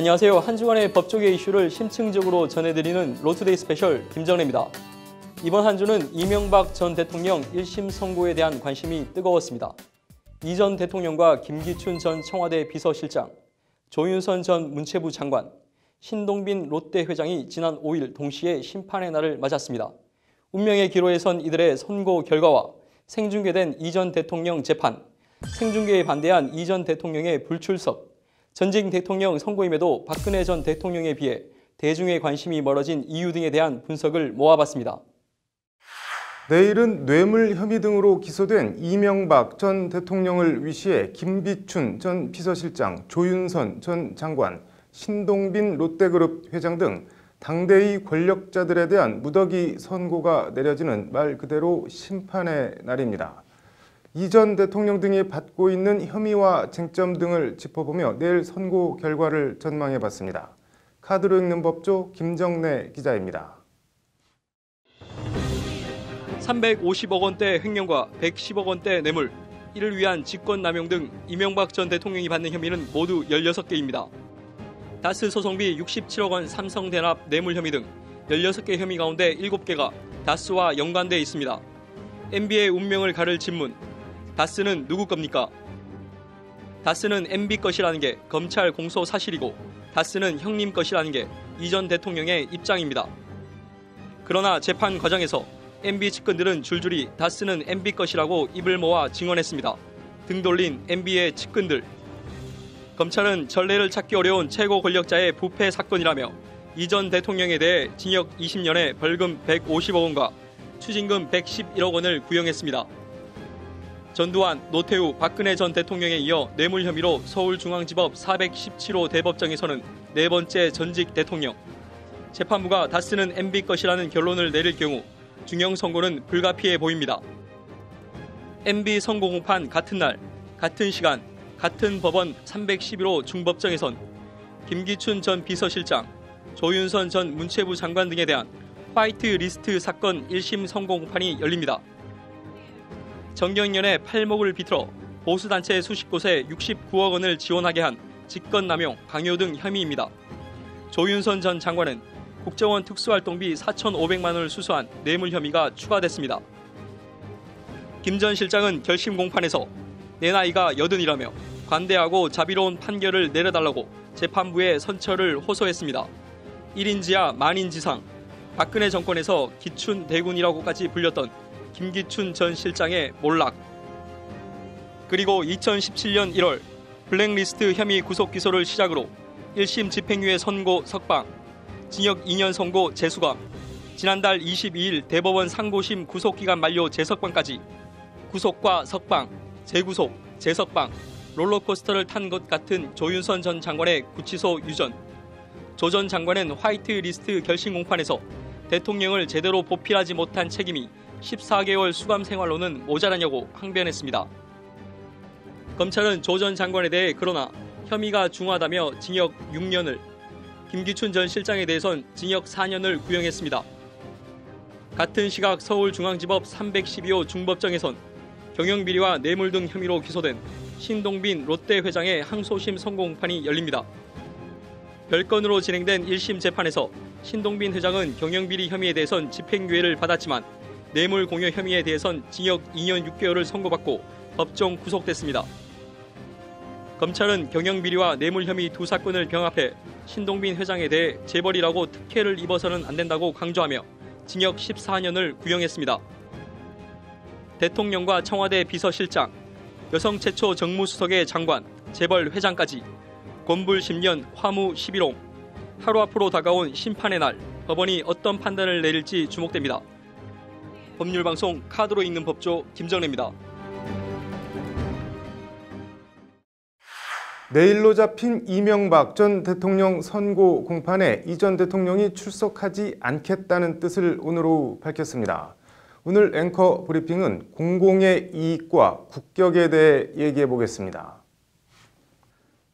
안녕하세요. 한 주간의 법조계 이슈를 심층적으로 전해드리는 로투데이 스페셜 김정래입니다. 이번 한 주는 이명박 전 대통령 1심 선고에 대한 관심이 뜨거웠습니다. 이 전 대통령과 김기춘 전 청와대 비서실장, 조윤선 전 문체부 장관, 신동빈 롯데 회장이 지난 5일 동시에 심판의 날을 맞았습니다. 운명의 기로에 선 이들의 선고 결과와 생중계된 이 전 대통령 재판, 생중계에 반대한 이 전 대통령의 불출석, 전직 대통령 선고임에도 박근혜 전 대통령에 비해 대중의 관심이 멀어진 이유 등에 대한 분석을 모아봤습니다. 내일은 뇌물 혐의 등으로 기소된 이명박 전 대통령을 위시해 김기춘 전 비서실장, 조윤선 전 장관, 신동빈 롯데그룹 회장 등 당대의 권력자들에 대한 무더기 선고가 내려지는 말 그대로 심판의 날입니다. 이 전 대통령 등이 받고 있는 혐의와 쟁점 등을 짚어보며 내일 선고 결과를 전망해봤습니다. 카드로 읽는 법조 김정래 기자입니다. 350억 원대 횡령과 110억 원대 뇌물, 이를 위한 직권남용 등 이명박 전 대통령이 받는 혐의는 모두 16개입니다. 다스 소송비 67억 원 삼성대납 뇌물 혐의 등 16개 혐의 가운데 7개가 다스와 연관돼 있습니다. MB의 운명을 가를 질문, 다스는 누구 겁니까? 다스는 MB 것이라는 게 검찰 공소 사실이고 다스는 형님 것이라는 게 이 전 대통령의 입장입니다. 그러나 재판 과정에서 MB 측근들은 줄줄이 다스는 MB 것이라고 입을 모아 증언했습니다. 등 돌린 MB의 측근들. 검찰은 전례를 찾기 어려운 최고 권력자의 부패 사건이라며 이 전 대통령에 대해 징역 20년에 벌금 150억 원과 추징금 111억 원을 구형했습니다. 전두환, 노태우, 박근혜 전 대통령에 이어 뇌물 혐의로 서울중앙지법 417호 대법정에서는 네 번째 전직 대통령. 재판부가 다스는 MB 것이라는 결론을 내릴 경우 중형 선고는 불가피해 보입니다. MB 선고 공판 같은 날, 같은 시간, 같은 법원 311호 중법정에선 김기춘 전 비서실장, 조윤선 전 문체부 장관 등에 대한 화이트 리스트 사건 1심 선고 공판이 열립니다. 정경련의 팔목을 비틀어 보수단체 수십 곳에 69억 원을 지원하게 한 직권남용, 강요 등 혐의입니다. 조윤선 전 장관은 국정원 특수활동비 4,500만 원을 수수한 뇌물 혐의가 추가됐습니다. 김 전 실장은 결심 공판에서 내 나이가 80이라며 관대하고 자비로운 판결을 내려달라고 재판부에 선처를 호소했습니다. 1인지하 만인지상, 박근혜 정권에서 기춘 대군이라고까지 불렸던 김기춘 전 실장의 몰락. 그리고 2017년 1월 블랙리스트 혐의 구속 기소를 시작으로 1심 집행유예 선고 석방, 징역 2년 선고 재수감, 지난달 22일 대법원 상고심 구속기간 만료 재석방까지 구속과 석방, 재구속, 재석방, 롤러코스터를 탄 것 같은 조윤선 전 장관의 구치소 유전. 조 전 장관은 화이트 리스트 결심 공판에서 대통령을 제대로 보필하지 못한 책임이 14개월 수감 생활로는 모자라냐고 항변했습니다. 검찰은 조 전 장관에 대해 그러나 혐의가 중하다며 징역 6년을, 김기춘 전 실장에 대해선 징역 4년을 구형했습니다. 같은 시각 서울중앙지법 312호 중법정에선 경영비리와 뇌물 등 혐의로 기소된 신동빈 롯데 회장의 항소심 선고 공판이 열립니다. 별건으로 진행된 1심 재판에서 신동빈 회장은 경영비리 혐의에 대해선 집행유예를 받았지만 뇌물 공여 혐의에 대해선 징역 2년 6개월을 선고받고 법정 구속됐습니다. 검찰은 경영비리와 뇌물 혐의 두 사건을 병합해 신동빈 회장에 대해 재벌이라고 특혜를 입어서는 안 된다고 강조하며 징역 14년을 구형했습니다. 대통령과 청와대 비서실장, 여성 최초 정무수석의 장관, 재벌 회장까지 곤불 10년, 화무 11홍. 하루 앞으로 다가온 심판의 날, 법원이 어떤 판단을 내릴지 주목됩니다. 법률방송 카드로 읽는 법조 김정래입니다. 내일로 잡힌 이명박 전 대통령 선고 공판에 이 전 대통령이 출석하지 않겠다는 뜻을 오늘 오후 밝혔습니다. 오늘 앵커 브리핑은 공공의 이익과 국격에 대해 얘기해 보겠습니다.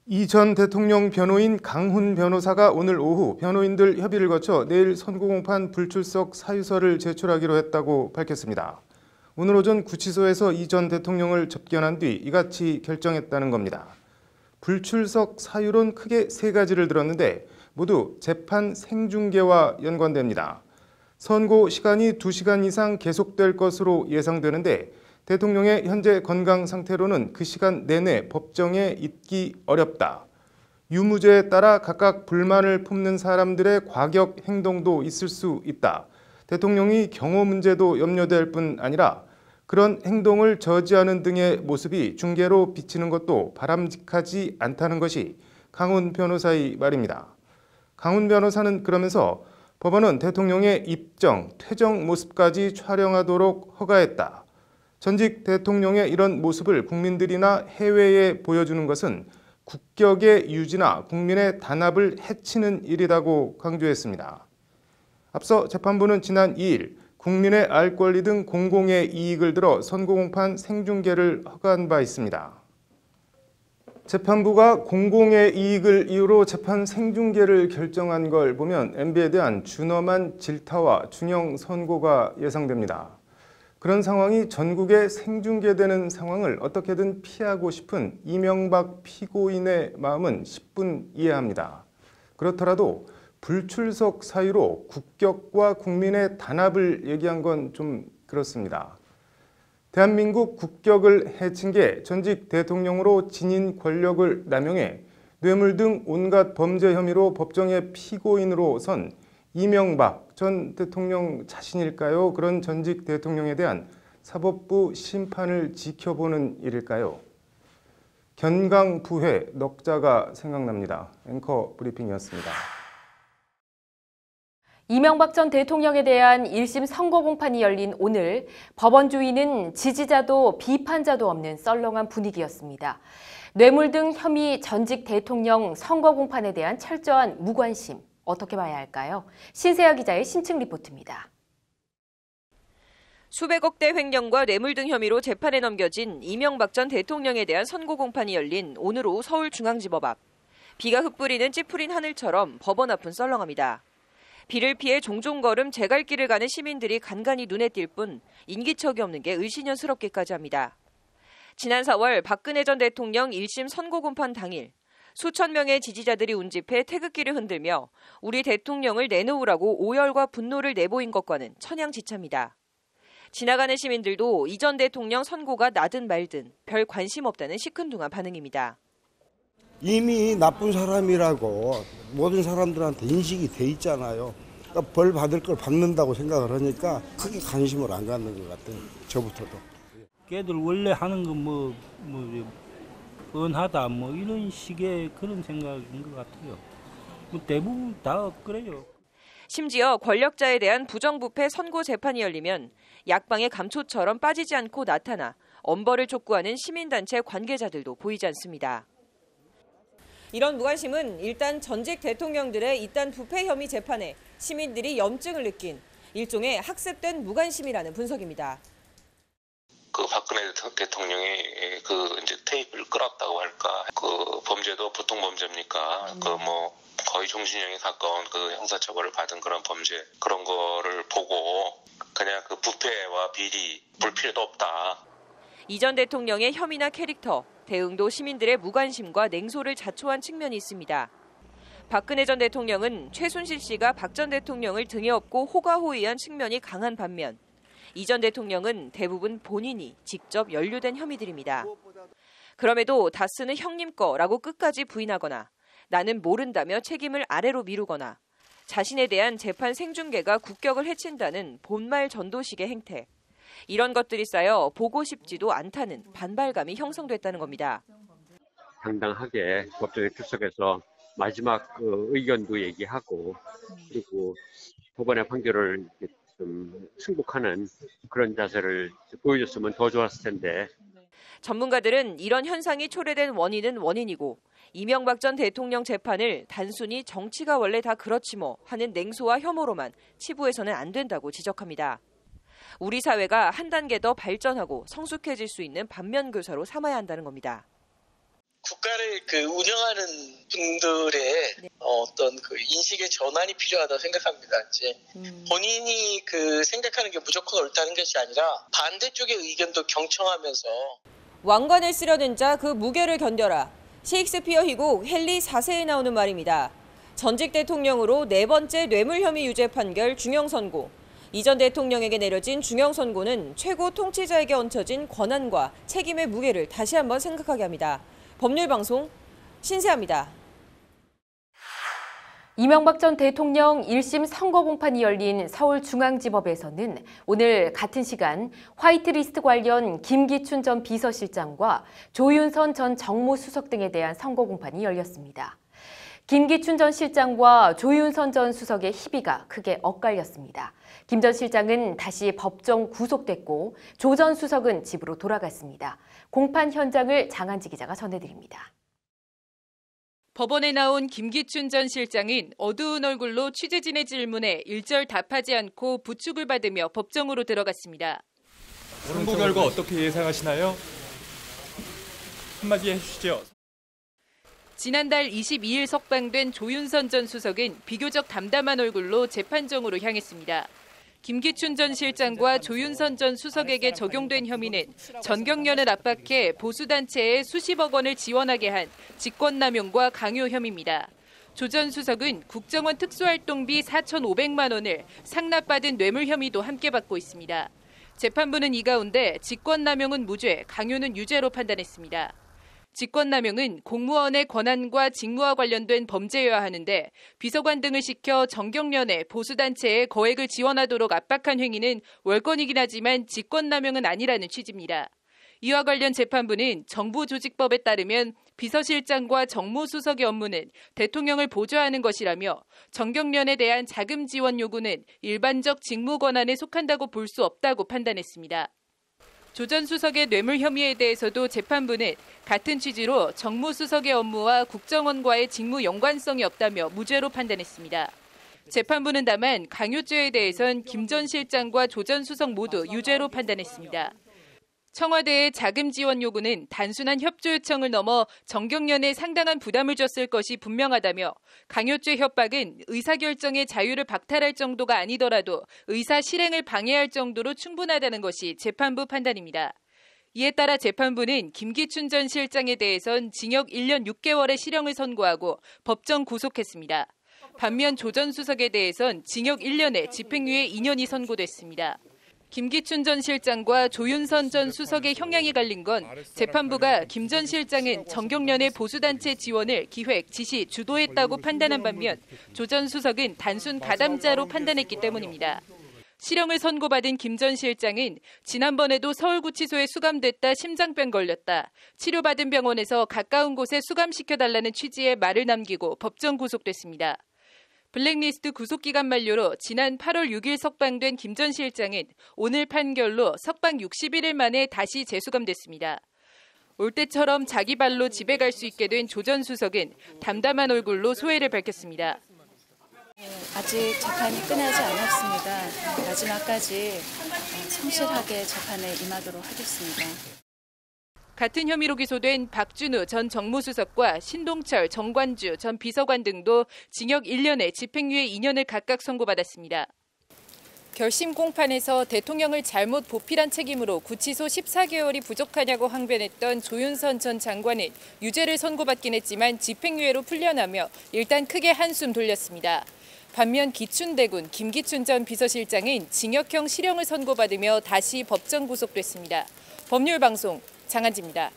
이 전 대통령 변호인 강훈 변호사가 오늘 오후 변호인들 협의를 거쳐 내일 선고 공판 불출석 사유서를 제출하기로 했다고 밝혔습니다. 오늘 오전 구치소에서 이 전 대통령을 접견한 뒤 이같이 결정했다는 겁니다. 불출석 사유론 크게 세 가지를 들었는데 모두 재판 생중계와 연관됩니다. 선고 시간이 2시간 이상 계속될 것으로 예상되는데 대통령의 현재 건강 상태로는 그 시간 내내 법정에 있기 어렵다. 유무죄에 따라 각각 불만을 품는 사람들의 과격 행동도 있을 수 있다. 대통령이 경호 문제도 염려될 뿐 아니라 그런 행동을 저지하는 등의 모습이 중계로 비치는 것도 바람직하지 않다는 것이 강훈 변호사의 말입니다. 강훈 변호사는 그러면서 법원은 대통령의 입정, 퇴정 모습까지 촬영하도록 허가했다. 전직 대통령의 이런 모습을 국민들이나 해외에 보여주는 것은 국격의 유지나 국민의 단합을 해치는 일이라고 강조했습니다. 앞서 재판부는 지난 2일 국민의 알 권리 등 공공의 이익을 들어 선고공판 생중계를 허가한 바 있습니다. 재판부가 공공의 이익을 이유로 재판 생중계를 결정한 걸 보면 MB에 대한 준엄한 질타와 중형 선고가 예상됩니다. 그런 상황이 전국에 생중계되는 상황을 어떻게든 피하고 싶은 이명박 피고인의 마음은 10분 이해합니다. 그렇더라도 불출석 사유로 국격과 국민의 단합을 얘기한 건 좀 그렇습니다. 대한민국 국격을 해친 게 전직 대통령으로 지닌 권력을 남용해 뇌물 등 온갖 범죄 혐의로 법정의 피고인으로 선 이명박 전 대통령 자신일까요? 그런 전직 대통령에 대한 사법부 심판을 지켜보는 일일까요? 견강부회 넉자가 생각납니다. 앵커 브리핑이었습니다. 이명박 전 대통령에 대한 1심 선고 공판이 열린 오늘 법원 주위는 지지자도 비판자도 없는 썰렁한 분위기였습니다. 뇌물 등 혐의 전직 대통령 선고 공판에 대한 철저한 무관심, 어떻게 봐야 할까요? 신세아 기자의 심층 리포트입니다. 수백억대 횡령과 뇌물 등 혐의로 재판에 넘겨진 이명박 전 대통령에 대한 선고 공판이 열린 오늘 오후 서울중앙지법 앞. 비가 흩뿌리는 찌푸린 하늘처럼 법원 앞은 썰렁합니다. 비를 피해 종종 걸음 제갈길을 가는 시민들이 간간히 눈에 띌 뿐 인기척이 없는 게 을씨년스럽기까지 합니다. 지난 4월 박근혜 전 대통령 1심 선고 공판 당일 수천 명의 지지자들이 운집해 태극기를 흔들며 우리 대통령을 내놓으라고 오열과 분노를 내보인 것과는 천양지차입니다. 지나가는 시민들도 이 전 대통령 선고가 나든 말든 별 관심 없다는 시큰둥한 반응입니다. 이미 나쁜 사람이라고 모든 사람들한테 인식이 돼 있잖아요. 그러니까 벌 받을 걸 받는다고 생각을 하니까 크게 관심을 안 갖는 것 같아요. 저부터도. 걔들 원래 하는 거 뻔하다 이런 식의 그런 생각인 것 같아요. 대부분 다 그래요. 심지어 권력자에 대한 부정부패 선고 재판이 열리면 약방의 감초처럼 빠지지 않고 나타나 엄벌을 촉구하는 시민단체 관계자들도 보이지 않습니다. 이런 무관심은 일단 전직 대통령들의 잇단 부패 혐의 재판에 시민들이 염증을 느낀 일종의 학습된 무관심이라는 분석입니다. 그 박근혜 대통령이 그 이제 테이프를 끌었다고 할까? 그 범죄도 보통 범죄입니까? 거의 종신형에 가까운 그 형사처벌을 받은 그런 범죄 그런 거를 보고 그냥 그 부패와 비리 볼 필요도 없다. 이 전 대통령의 혐의나 캐릭터, 대응도 시민들의 무관심과 냉소를 자초한 측면이 있습니다. 박근혜 전 대통령은 최순실 씨가 박 전 대통령을 등에 업고 호가호위한 측면이 강한 반면 이 전 대통령은 대부분 본인이 직접 연루된 혐의들입니다. 그럼에도 다스는 형님 거라고 끝까지 부인하거나 나는 모른다며 책임을 아래로 미루거나 자신에 대한 재판 생중계가 국격을 해친다는 본말 전도식의 행태. 이런 것들이 쌓여 보고 싶지도 않다는 반발감이 형성됐다는 겁니다. 당당하게 법정에 출석해서 마지막 의견도 얘기하고 그리고 법원의 판결을 좀 승복하는 그런 자세를 보여줬으면 더 좋았을 텐데. 전문가들은 이런 현상이 초래된 원인은 원인이고 이명박 전 대통령 재판을 단순히 정치가 원래 다 그렇지 뭐 하는 냉소와 혐오로만 치부해서는 안 된다고 지적합니다. 우리 사회가 한 단계 더 발전하고 성숙해질 수 있는 반면교사로 삼아야 한다는 겁니다. 국가를 운영하는 분들의 어떤 인식의 전환이 필요하다고 생각합니다. 이제 본인이 생각하는 게 무조건 옳다는 것이 아니라 반대쪽의 의견도 경청하면서 왕관을 쓰려는 자 그 무게를 견뎌라. 셰익스피어 희곡 헨리 4세에 나오는 말입니다. 전직 대통령으로 4번째 뇌물 혐의 유죄 판결 중형 선고. 이전 대통령에게 내려진 중형 선고는 최고 통치자에게 얹혀진 권한과 책임의 무게를 다시 한번 생각하게 합니다. 법률방송 신세아입니다. 이명박 전 대통령 1심 선고 공판이 열린 서울중앙지법에서는 오늘 같은 시간 화이트리스트 관련 김기춘 전 비서실장과 조윤선 전 정무수석 등에 대한 선고 공판이 열렸습니다. 김기춘 전 실장과 조윤선 전 수석의 희비가 크게 엇갈렸습니다. 김 전 실장은 다시 법정 구속됐고 조 전 수석은 집으로 돌아갔습니다. 공판 현장을 장한지 기자가 전해드립니다. 법원에 나온 김기춘 전 실장은 어두운 얼굴로 취재진의 질문에 일절 답하지 않고 부축을 받으며 법정으로 들어갔습니다. 선고 결과 어떻게 예상하시나요? 한마디 해주시죠. 지난달 22일 석방된 조윤선 전 수석은 비교적 담담한 얼굴로 재판정으로 향했습니다. 김기춘 전 실장과 조윤선 전 수석에게 적용된 혐의는 전경련을 압박해 보수단체에 수십억 원을 지원하게 한 직권남용과 강요 혐의입니다. 조 전 수석은 국정원 특수활동비 4,500만 원을 상납받은 뇌물 혐의도 함께 받고 있습니다. 재판부는 이 가운데 직권남용은 무죄, 강요는 유죄로 판단했습니다. 직권남용은 공무원의 권한과 직무와 관련된 범죄여야 하는데 비서관 등을 시켜 정경련의 보수단체에 거액을 지원하도록 압박한 행위는 월권이긴 하지만 직권남용은 아니라는 취지입니다. 이와 관련 재판부는 정부조직법에 따르면 비서실장과 정무수석의 업무는 대통령을 보좌하는 것이라며 정경련에 대한 자금 지원 요구는 일반적 직무 권한에 속한다고 볼 수 없다고 판단했습니다. 조 전 수석의 뇌물 혐의에 대해서도 재판부는 같은 취지로 정무수석의 업무와 국정원과의 직무 연관성이 없다며 무죄로 판단했습니다. 재판부는 다만 강요죄에 대해선 김 전 실장과 조 전 수석 모두 유죄로 판단했습니다. 청와대의 자금 지원 요구는 단순한 협조 요청을 넘어 정경련에 상당한 부담을 줬을 것이 분명하다며 강요죄 협박은 의사결정의 자유를 박탈할 정도가 아니더라도 의사 실행을 방해할 정도로 충분하다는 것이 재판부 판단입니다. 이에 따라 재판부는 김기춘 전 실장에 대해선 징역 1년 6개월의 실형을 선고하고 법정 구속했습니다. 반면 조 전 수석에 대해선 징역 1년에 집행유예 2년이 선고됐습니다. 김기춘 전 실장과 조윤선 전 수석의 형량이 갈린 건 재판부가 김 전 실장은 정경련의 보수단체 지원을 기획, 지시, 주도했다고 판단한 반면 조 전 수석은 단순 가담자로 판단했기 때문입니다. 실형을 선고받은 김 전 실장은 지난번에도 서울구치소에 수감됐다 심장병 걸렸다. 치료받은 병원에서 가까운 곳에 수감시켜달라는 취지의 말을 남기고 법정 구속됐습니다. 블랙리스트 구속기간 만료로 지난 8월 6일 석방된 김 전 실장은 오늘 판결로 석방 61일 만에 다시 재수감됐습니다. 올 때처럼 자기 발로 집에 갈 수 있게 된 조 전 수석은 담담한 얼굴로 소회를 밝혔습니다. 아직 재판이 끝나지 않았습니다. 마지막까지 성실하게 재판에 임하도록 하겠습니다. 같은 혐의로 기소된 박준우 전 정무수석과 신동철, 정관주 전 비서관 등도 징역 1년에 집행유예 2년을 각각 선고받았습니다. 결심 공판에서 대통령을 잘못 보필한 책임으로 구치소 14개월이 부족하냐고 항변했던 조윤선 전 장관은 유죄를 선고받긴 했지만 집행유예로 풀려나며 일단 크게 한숨 돌렸습니다. 반면 기춘대군 김기춘 전 비서실장은 징역형 실형을 선고받으며 다시 법정 구속됐습니다. 법률방송 장한지입니다.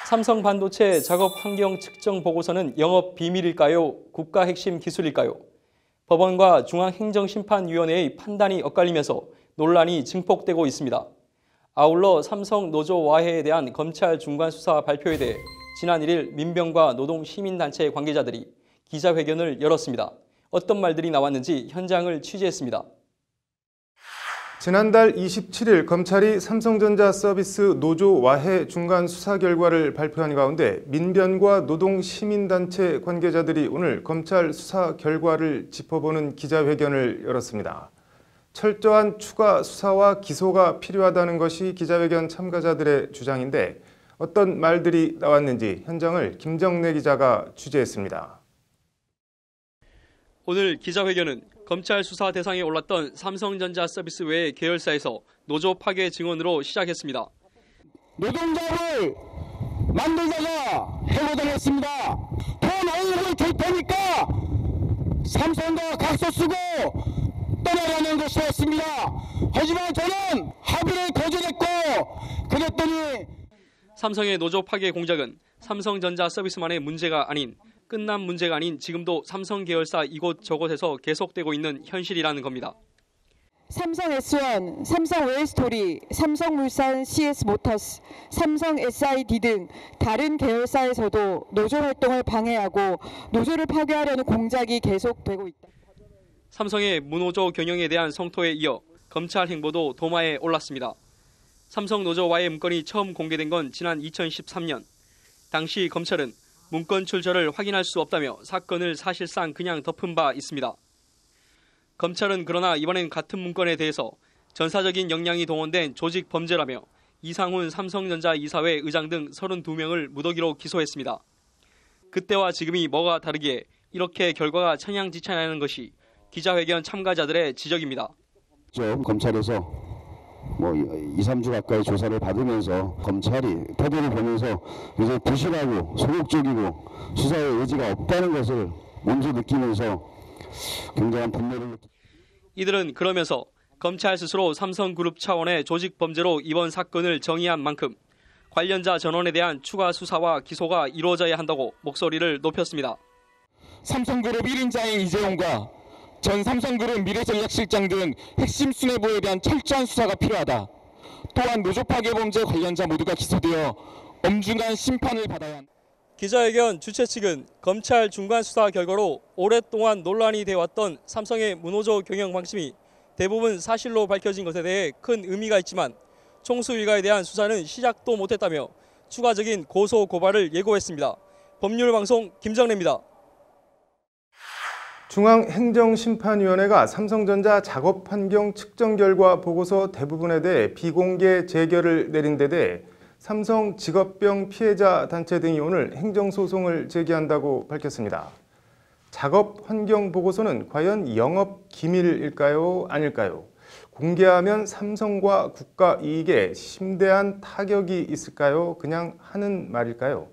삼성 반도체 작업 환경 측정 보고서는 영업 비밀일까요? 국가 핵심 기술일까요? 법원과 중앙행정심판위원회의 판단이 엇갈리면서 논란이 증폭되고 있습니다. 아울러 삼성 노조 와해에 대한 검찰 중간수사 발표에 대해 지난 1일 민병과 노동시민단체 관계자들이 기자회견을 열었습니다. 어떤 말들이 나왔는지 현장을 취재했습니다. 지난달 27일 검찰이 삼성전자 서비스 노조 와해 중간 수사 결과를 발표한 가운데 민변과 노동시민단체 관계자들이 오늘 검찰 수사 결과를 짚어보는 기자회견을 열었습니다. 철저한 추가 수사와 기소가 필요하다는 것이 기자회견 참가자들의 주장인데 어떤 말들이 나왔는지 현장을 김정래 기자가 취재했습니다. 오늘 기자회견은 검찰 수사 대상에 올랐던 삼성전자 서비스 외의 계열사에서 노조 파괴 증언으로 시작했습니다. 노동자를 만들다가 해고당했습니다. 돈 얼굴을 줄 테니까 삼성과 각서 쓰고 떠나라는 것이었습니다. 하지만 저는 합의를 거절했고 그랬더니 삼성의 노조 파괴 공작은 삼성전자 서비스만의 문제가 아닌 끝난 문제가 아닌 지금도 삼성 계열사 이곳저곳에서 계속되고 있는 현실이라는 겁니다. 삼성 S1, 삼성 웨이스토리, 삼성물산 CS 모터스, 삼성 SID 등 다른 계열사에서도 노조 활동을 방해하고 노조를 파괴하려는 공작이 계속되고 있다. 삼성의 무노조 경영에 대한 성토에 이어 검찰 행보도 도마에 올랐습니다. 삼성 노조와의 문건이 처음 공개된 건 지난 2013년. 당시 검찰은 문건 출처를 확인할 수 없다며 사건을 사실상 그냥 덮은 바 있습니다. 검찰은 그러나 이번엔 같은 문건에 대해서 전사적인 역량이 동원된 조직 범죄라며 이상훈 삼성전자 이사회 의장 등 32명을 무더기로 기소했습니다. 그때와 지금이 뭐가 다르기에 이렇게 결과가 천양지차냐는 것이 기자회견 참가자들의 지적입니다. 검찰에서 2, 3주 가까이 조사를 받으면서 검찰이 태도를 보면서 이제 부실하고 소극적이고 수사에 의지가 없다는 것을 먼저 느끼면서 굉장한 분노를 느낍니다. 이들은 그러면서 검찰 스스로 삼성그룹 차원의 조직 범죄로 이번 사건을 정의한 만큼 관련자 전원에 대한 추가 수사와 기소가 이루어져야 한다고 목소리를 높였습니다. 삼성그룹 1인자인 이재용과 전 삼성그룹 미래전략실장 등 핵심 수뇌부에 대한 철저한 수사가 필요하다. 또한 노조 파괴 범죄 관련자 모두가 기소되어 엄중한 심판을 받아야 한다. 기자회견 주최 측은 검찰 중간 수사 결과로 오랫동안 논란이 되어왔던 삼성의 무노조 경영 방침이 대부분 사실로 밝혀진 것에 대해 큰 의미가 있지만 총수 일가에 대한 수사는 시작도 못했다며 추가적인 고소 고발을 예고했습니다. 법률방송 김정래입니다. 중앙행정심판위원회가 삼성전자 작업환경 측정 결과 보고서 대부분에 대해 비공개 재결을 내린 데 대해 삼성 직업병 피해자 단체 등이 오늘 행정소송을 제기한다고 밝혔습니다. 작업환경 보고서는 과연 영업 기밀일까요? 아닐까요? 공개하면 삼성과 국가 이익에 심대한 타격이 있을까요? 그냥 하는 말일까요?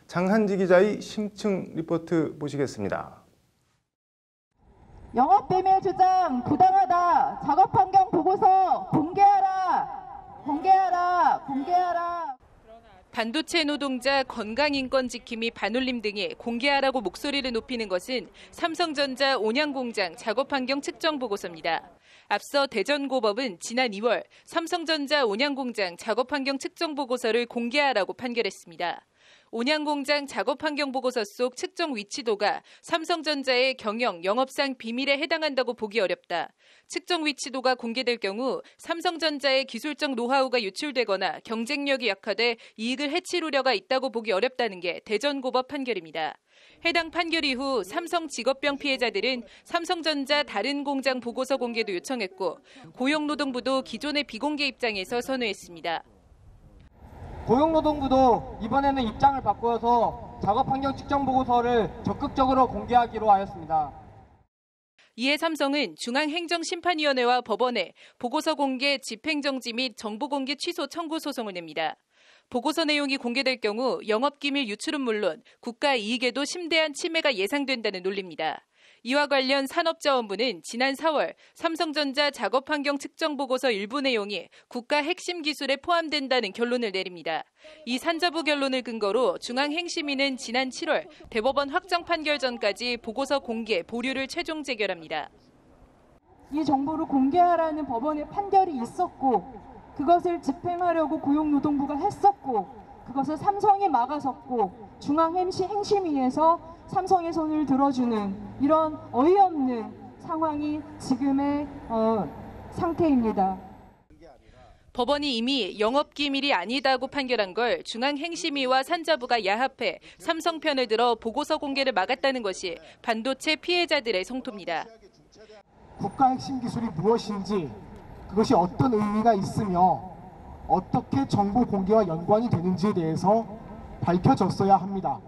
장한지 기자의 심층 리포트 보시겠습니다. 영업비밀 주장 부당하다. 작업환경 보고서 공개하라. 공개하라. 공개하라. 반도체 노동자 건강인권 지킴이 반올림 등이 공개하라고 목소리를 높이는 것은 삼성전자 온양공장 작업환경 측정 보고서입니다. 앞서 대전고법은 지난 2월 삼성전자 온양공장 작업환경 측정 보고서를 공개하라고 판결했습니다. 온양공장 작업환경보고서 속 측정 위치도가 삼성전자의 경영, 영업상 비밀에 해당한다고 보기 어렵다. 측정 위치도가 공개될 경우 삼성전자의 기술적 노하우가 유출되거나 경쟁력이 약화돼 이익을 해칠 우려가 있다고 보기 어렵다는 게 대전고법 판결입니다. 해당 판결 이후 삼성 직업병 피해자들은 삼성전자 다른 공장 보고서 공개도 요청했고 고용노동부도 기존의 비공개 입장에서 선회했습니다. 고용노동부도 이번에는 입장을 바꾸어서 작업환경 측정 보고서를 적극적으로 공개하기로 하였습니다. 이에 삼성은 중앙행정심판위원회와 법원에 보고서 공개, 집행정지 및 정보공개 취소 청구 소송을 냅니다. 보고서 내용이 공개될 경우 영업기밀 유출은 물론 국가 이익에도 심대한 침해가 예상된다는 논리입니다. 이와 관련 산업자원부는 지난 4월 삼성전자 작업환경 측정 보고서 일부 내용이 국가 핵심 기술에 포함된다는 결론을 내립니다. 이 산자부 결론을 근거로 중앙행심위는 지난 7월 대법원 확정 판결 전까지 보고서 공개, 보류를 최종 재결합니다. 이 정보를 공개하라는 법원의 판결이 있었고 그것을 집행하려고 고용노동부가 했었고 그것을 삼성이 막아섰고 중앙행심위에서 삼성의 손을 들어주는 이런 어이없는 상황이 지금의 상태입니다. 법원이 이미 영업기밀이 아니다고 판결한 걸 중앙행심위와 산자부가 야합해 삼성 편을 들어 보고서 공개를 막았다는 것이 반도체 피해자들의 성토입니다. 국가 핵심 기술이 무엇인지 그것이 어떤 의미가 있으며 어떻게 정보 공개와 연관이 되는지에 대해서 밝혀졌어야 합니다.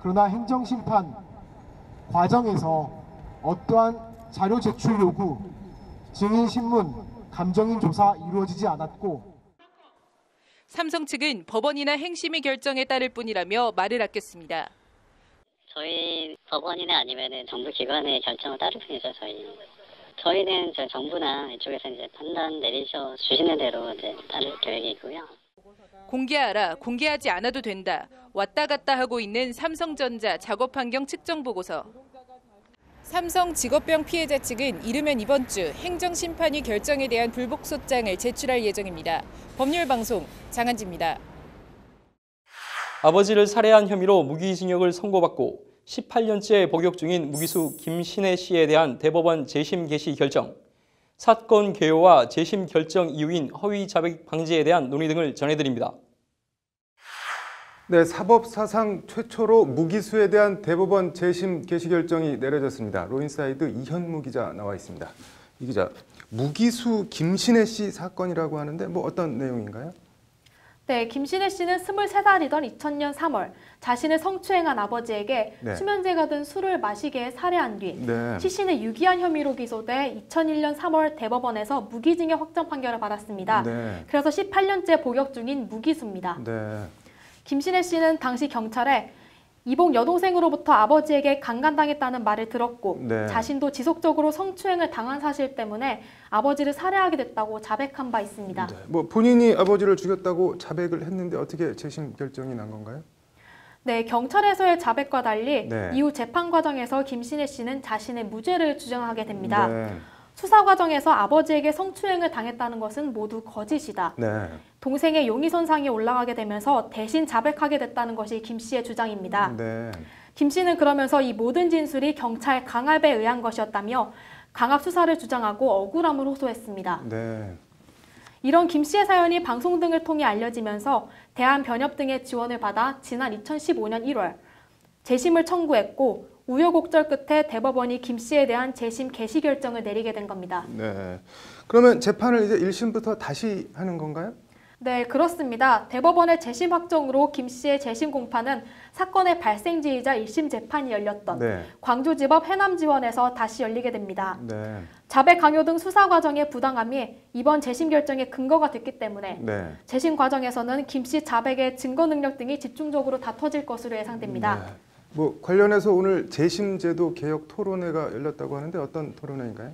그러나 행정심판 과정에서 어떠한 자료 제출 요구, 증인 신문, 감정인 조사 이루어지지 않았고 삼성 측은 법원이나 행심위 결정에 따를 뿐이라며 말을 아꼈습니다. 저희 법원이나 아니면 정부 기관의 결정을 따를 뿐이죠. 저희는 정부나 이쪽에서 이제 판단 내리셔 주시는 대로 이제 따를 계획이고요. 공개하라, 공개하지 않아도 된다. 왔다 갔다 하고 있는 삼성전자 작업 환경 측정 보고서. 삼성 직업병 피해자 측은 이르면 이번 주 행정심판위 결정에 대한 불복소장을 제출할 예정입니다. 법률방송 장한지입니다. 아버지를 살해한 혐의로 무기징역을 선고받고 18년째 복역 중인 무기수 김신혜 씨에 대한 대법원 재심 개시 결정, 사건 개요와 재심 결정 이유인 허위 자백 방지에 대한 논의 등을 전해드립니다. 네, 사법사상 최초로 무기수에 대한 대법원 재심 개시 결정이 내려졌습니다. 로인사이드 이현무 기자 나와 있습니다. 이 기자, 무기수 김신혜 씨 사건이라고 하는데 어떤 내용인가요? 네, 김신혜 씨는 23살이던 2000년 3월 자신을 성추행한 아버지에게 수면제가 든 술을 마시게 해 살해한 뒤 시신을 유기한 혐의로 기소돼 2001년 3월 대법원에서 무기징역 확정 판결을 받았습니다. 그래서 18년째 복역 중인 무기수입니다. 김신혜 씨는 당시 경찰에 이복 여동생으로부터 아버지에게 강간당했다는 말을 들었고 자신도 지속적으로 성추행을 당한 사실 때문에 아버지를 살해하게 됐다고 자백한 바 있습니다. 본인이 아버지를 죽였다고 자백을 했는데 어떻게 재심 결정이 난 건가요? 네, 경찰에서의 자백과 달리 이후 재판 과정에서 김신혜 씨는 자신의 무죄를 주장하게 됩니다. 수사 과정에서 아버지에게 성추행을 당했다는 것은 모두 거짓이다. 동생의 용의선상에 올라가게 되면서 대신 자백하게 됐다는 것이 김 씨의 주장입니다. 김 씨는 그러면서 이 모든 진술이 경찰 강압에 의한 것이었다며 강압 수사를 주장하고 억울함을 호소했습니다. 이런 김 씨의 사연이 방송 등을 통해 알려지면서 대한변협 등의 지원을 받아 지난 2015년 1월 재심을 청구했고 우여곡절 끝에 대법원이 김 씨에 대한 재심 개시 결정을 내리게 된 겁니다. 그러면 재판을 이제 1심부터 다시 하는 건가요? 네, 그렇습니다. 대법원의 재심 확정으로 김 씨의 재심 공판은 사건의 발생지이자 1심 재판이 열렸던 광주지법 해남지원에서 다시 열리게 됩니다. 자백 강요 등 수사 과정의 부당함이 이번 재심 결정의 근거가 됐기 때문에 재심 과정에서는 김 씨 자백의 증거 능력 등이 집중적으로 다퉈질 것으로 예상됩니다. 관련해서 오늘 재심제도 개혁 토론회가 열렸다고 하는데 어떤 토론회인가요?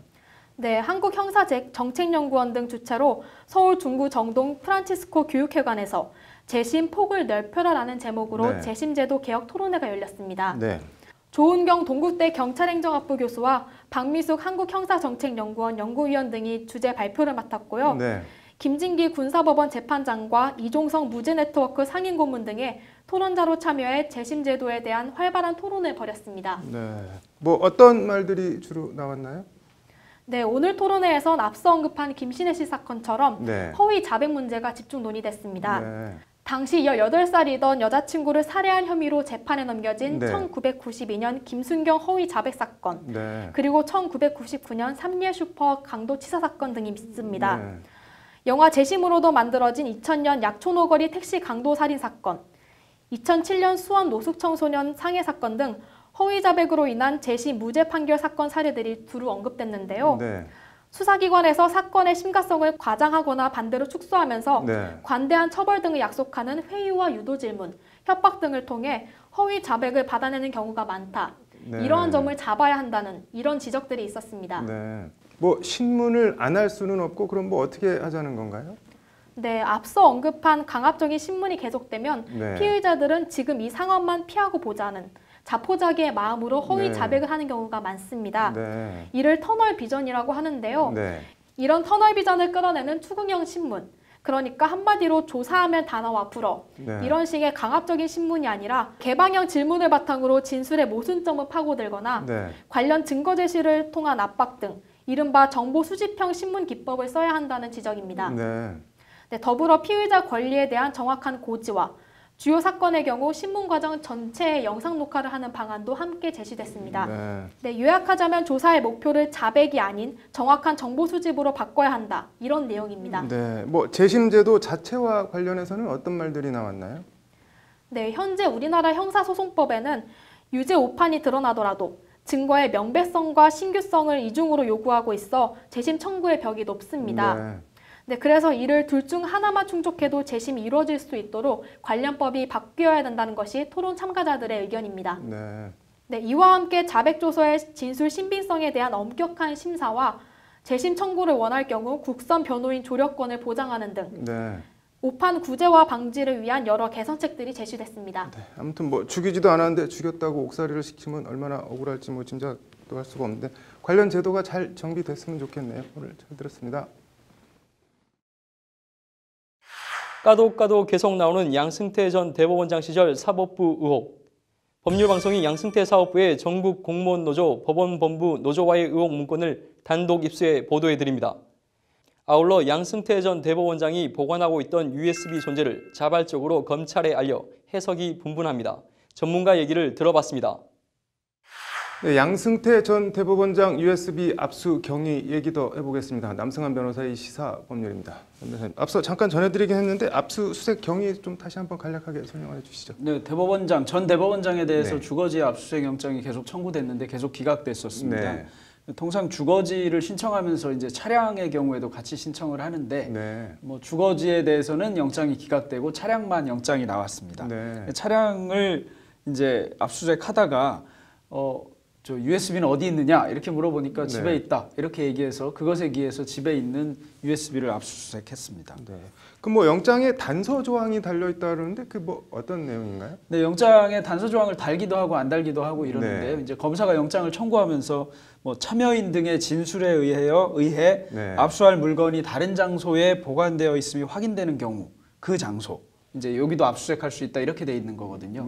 네, 한국형사정책연구원 등 주최로 서울 중구 정동 프란치스코 교육회관에서 재심 폭을 넓혀라라는 제목으로 재심제도 개혁 토론회가 열렸습니다. 조은경 동국대 경찰행정학부 교수와 박미숙 한국형사정책연구원 연구위원 등이 주제 발표를 맡았고요. 김진기 군사법원 재판장과 이종성 무죄네트워크 상임고문 등의 토론자로 참여해 재심제도에 대한 활발한 토론을 벌였습니다. 어떤 말들이 주로 나왔나요? 네, 오늘 토론회에선 앞서 언급한 김신혜 씨 사건처럼 허위 자백 문제가 집중 논의됐습니다. 당시 18살이던 여자친구를 살해한 혐의로 재판에 넘겨진 1992년 김순경 허위 자백 사건, 그리고 1999년 삼리의 슈퍼 강도치사 사건 등이 있습니다. 영화 재심으로도 만들어진 2000년 약촌오거리 택시 강도살인 사건, 2007년 수원 노숙청소년 상해 사건 등 허위 자백으로 인한 재심 무죄 판결 사건 사례들이 두루 언급됐는데요. 수사기관에서 사건의 심각성을 과장하거나 반대로 축소하면서 관대한 처벌 등을 약속하는 회유와 유도 질문, 협박 등을 통해 허위 자백을 받아내는 경우가 많다. 이러한 점을 잡아야 한다는 이런 지적들이 있었습니다. 신문을 안 할 수는 없고 그럼 어떻게 하자는 건가요? 네, 앞서 언급한 강압적인 신문이 계속되면 피의자들은 지금 이 상황만 피하고 보자는 자포자기의 마음으로 허위 자백을 하는 경우가 많습니다. 이를 터널 비전이라고 하는데요. 이런 터널 비전을 끌어내는 추궁형 신문, 그러니까 한마디로 조사하면 다 나와 불어. 이런 식의 강압적인 신문이 아니라 개방형 질문을 바탕으로 진술의 모순점을 파고들거나 관련 증거 제시를 통한 압박 등 이른바 정보 수집형 신문 기법을 써야 한다는 지적입니다. 더불어 피의자 권리에 대한 정확한 고지와 주요 사건의 경우 신문 과정 전체의 영상 녹화를 하는 방안도 함께 제시됐습니다. 요약하자면 조사의 목표를 자백이 아닌 정확한 정보 수집으로 바꿔야 한다. 이런 내용입니다. 재심제도 자체와 관련해서는 어떤 말들이 나왔나요? 네, 현재 우리나라 형사소송법에는 유죄 오판이 드러나더라도 증거의 명백성과 신규성을 이중으로 요구하고 있어 재심 청구의 벽이 높습니다. 네, 그래서 이를 둘 중 하나만 충족해도 재심이 이루어질 수 있도록 관련법이 바뀌어야 된다는 것이 토론 참가자들의 의견입니다. 네, 이와 함께 자백조서의 진술 신빙성에 대한 엄격한 심사와 재심 청구를 원할 경우 국선 변호인 조력권을 보장하는 등 오판 구제와 방지를 위한 여러 개선책들이 제시됐습니다. 아무튼 뭐 죽이지도 않았는데 죽였다고 옥살이를 시키면 얼마나 억울할지 뭐 짐작도 할 수가 없는데 관련 제도가 잘 정비됐으면 좋겠네요. 오늘 잘 들었습니다. 까도 계속 나오는 양승태 전 대법원장 시절 사법부 의혹. 법률방송이 양승태 사법부의 전국 공무원 노조, 법원본부 노조와의 의혹 문건을 단독 입수해 보도해드립니다. 아울러 양승태 전 대법원장이 보관하고 있던 USB 존재를 자발적으로 검찰에 알려 해석이 분분합니다. 전문가 얘기를 들어봤습니다. 네, 양승태 전 대법원장 USB 압수 경위 얘기 더 해보겠습니다. 남승환 변호사의 시사법률입니다. 변호사님, 앞서 잠깐 전해드리긴 했는데 압수수색 경위 좀 다시 한번 간략하게 설명해 주시죠. 네, 전 대법원장에 대해서 주거지 압수수색 영장이 계속 청구됐는데 계속 기각됐었습니다. 통상 주거지를 신청하면서 이제 차량의 경우에도 같이 신청을 하는데 뭐 주거지에 대해서는 영장이 기각되고 차량만 영장이 나왔습니다. 차량을 이제 압수수색하다가 저 USB는 어디 있느냐 이렇게 물어보니까 집에 있다 이렇게 얘기해서 그것에 기해서 집에 있는 USB를 압수수색했습니다. 그럼 뭐 영장에 단서 조항이 달려 있다 그러는데 그 뭐 어떤 내용인가요? 네, 영장에 단서 조항을 달기도 하고 안 달기도 하고 이러는데요. 이제 검사가 영장을 청구하면서 뭐 참여인 등의 진술에 의해 압수할 물건이 다른 장소에 보관되어 있음이 확인되는 경우 그 장소 이제 여기도 압수수색할 수 있다 이렇게 돼 있는 거거든요.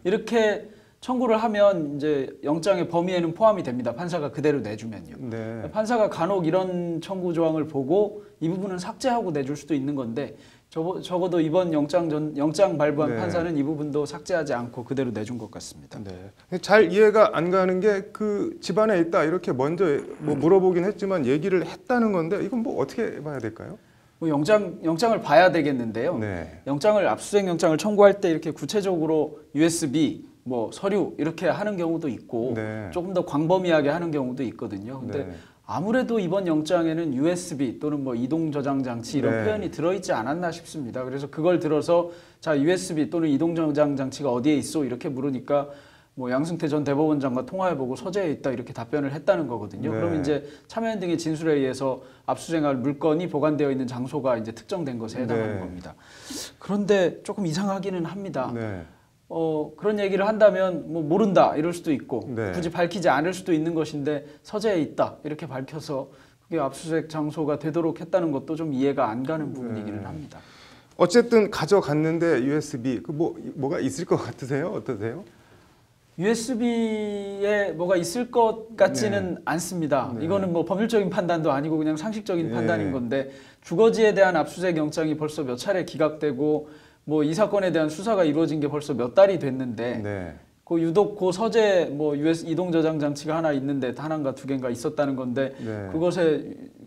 이렇게 청구를 하면 이제 영장의 범위에는 포함이 됩니다. 판사가 그대로 내주면요. 판사가 간혹 이런 청구 조항을 보고 이 부분은 삭제하고 내줄 수도 있는 건데 적어도 이번 영장 발부한 판사는 이 부분도 삭제하지 않고 그대로 내준 것 같습니다. 잘 이해가 안 가는 게 그 집안에 있다 이렇게 먼저 뭐 물어보긴 했지만 얘기를 했다는 건데 이건 뭐 어떻게 봐야 될까요? 뭐 영장을 봐야 되겠는데요. 압수수색 영장을 청구할 때 이렇게 구체적으로 USB 뭐 서류 이렇게 하는 경우도 있고 조금 더 광범위하게 하는 경우도 있거든요. 근데 아무래도 이번 영장에는 USB 또는 뭐 이동 저장 장치 이런 표현이 들어있지 않았나 싶습니다. 그래서 그걸 들어서 자 USB 또는 이동 저장 장치가 어디에 있어 이렇게 물으니까 뭐 양승태 전 대법원장과 통화해보고 서재에 있다 이렇게 답변을 했다는 거거든요. 그럼 이제 참여인 등의 진술에 의해서 압수수색할 물건이 보관되어 있는 장소가 이제 특정된 것에 해당하는 겁니다. 그런데 조금 이상하기는 합니다. 그런 얘기를 한다면 뭐 모른다 이럴 수도 있고 굳이 밝히지 않을 수도 있는 것인데 서재에 있다 이렇게 밝혀서 그게 압수수색 장소가 되도록 했다는 것도 좀 이해가 안 가는 부분이기는 합니다. 어쨌든 가져갔는데 USB 그 뭐가 있을 것 같으세요? 어떠세요? USB에 뭐가 있을 것 같지는 않습니다. 이거는 뭐 법률적인 판단도 아니고 그냥 상식적인 판단인 건데 주거지에 대한 압수수색 영장이 벌써 몇 차례 기각되고 뭐 이 사건에 대한 수사가 이루어진 게 벌써 몇 달이 됐는데 그 유독 그 서재 뭐 이동 저장 장치가 하나 있는데 하나인가 두 개인가 있었다는 건데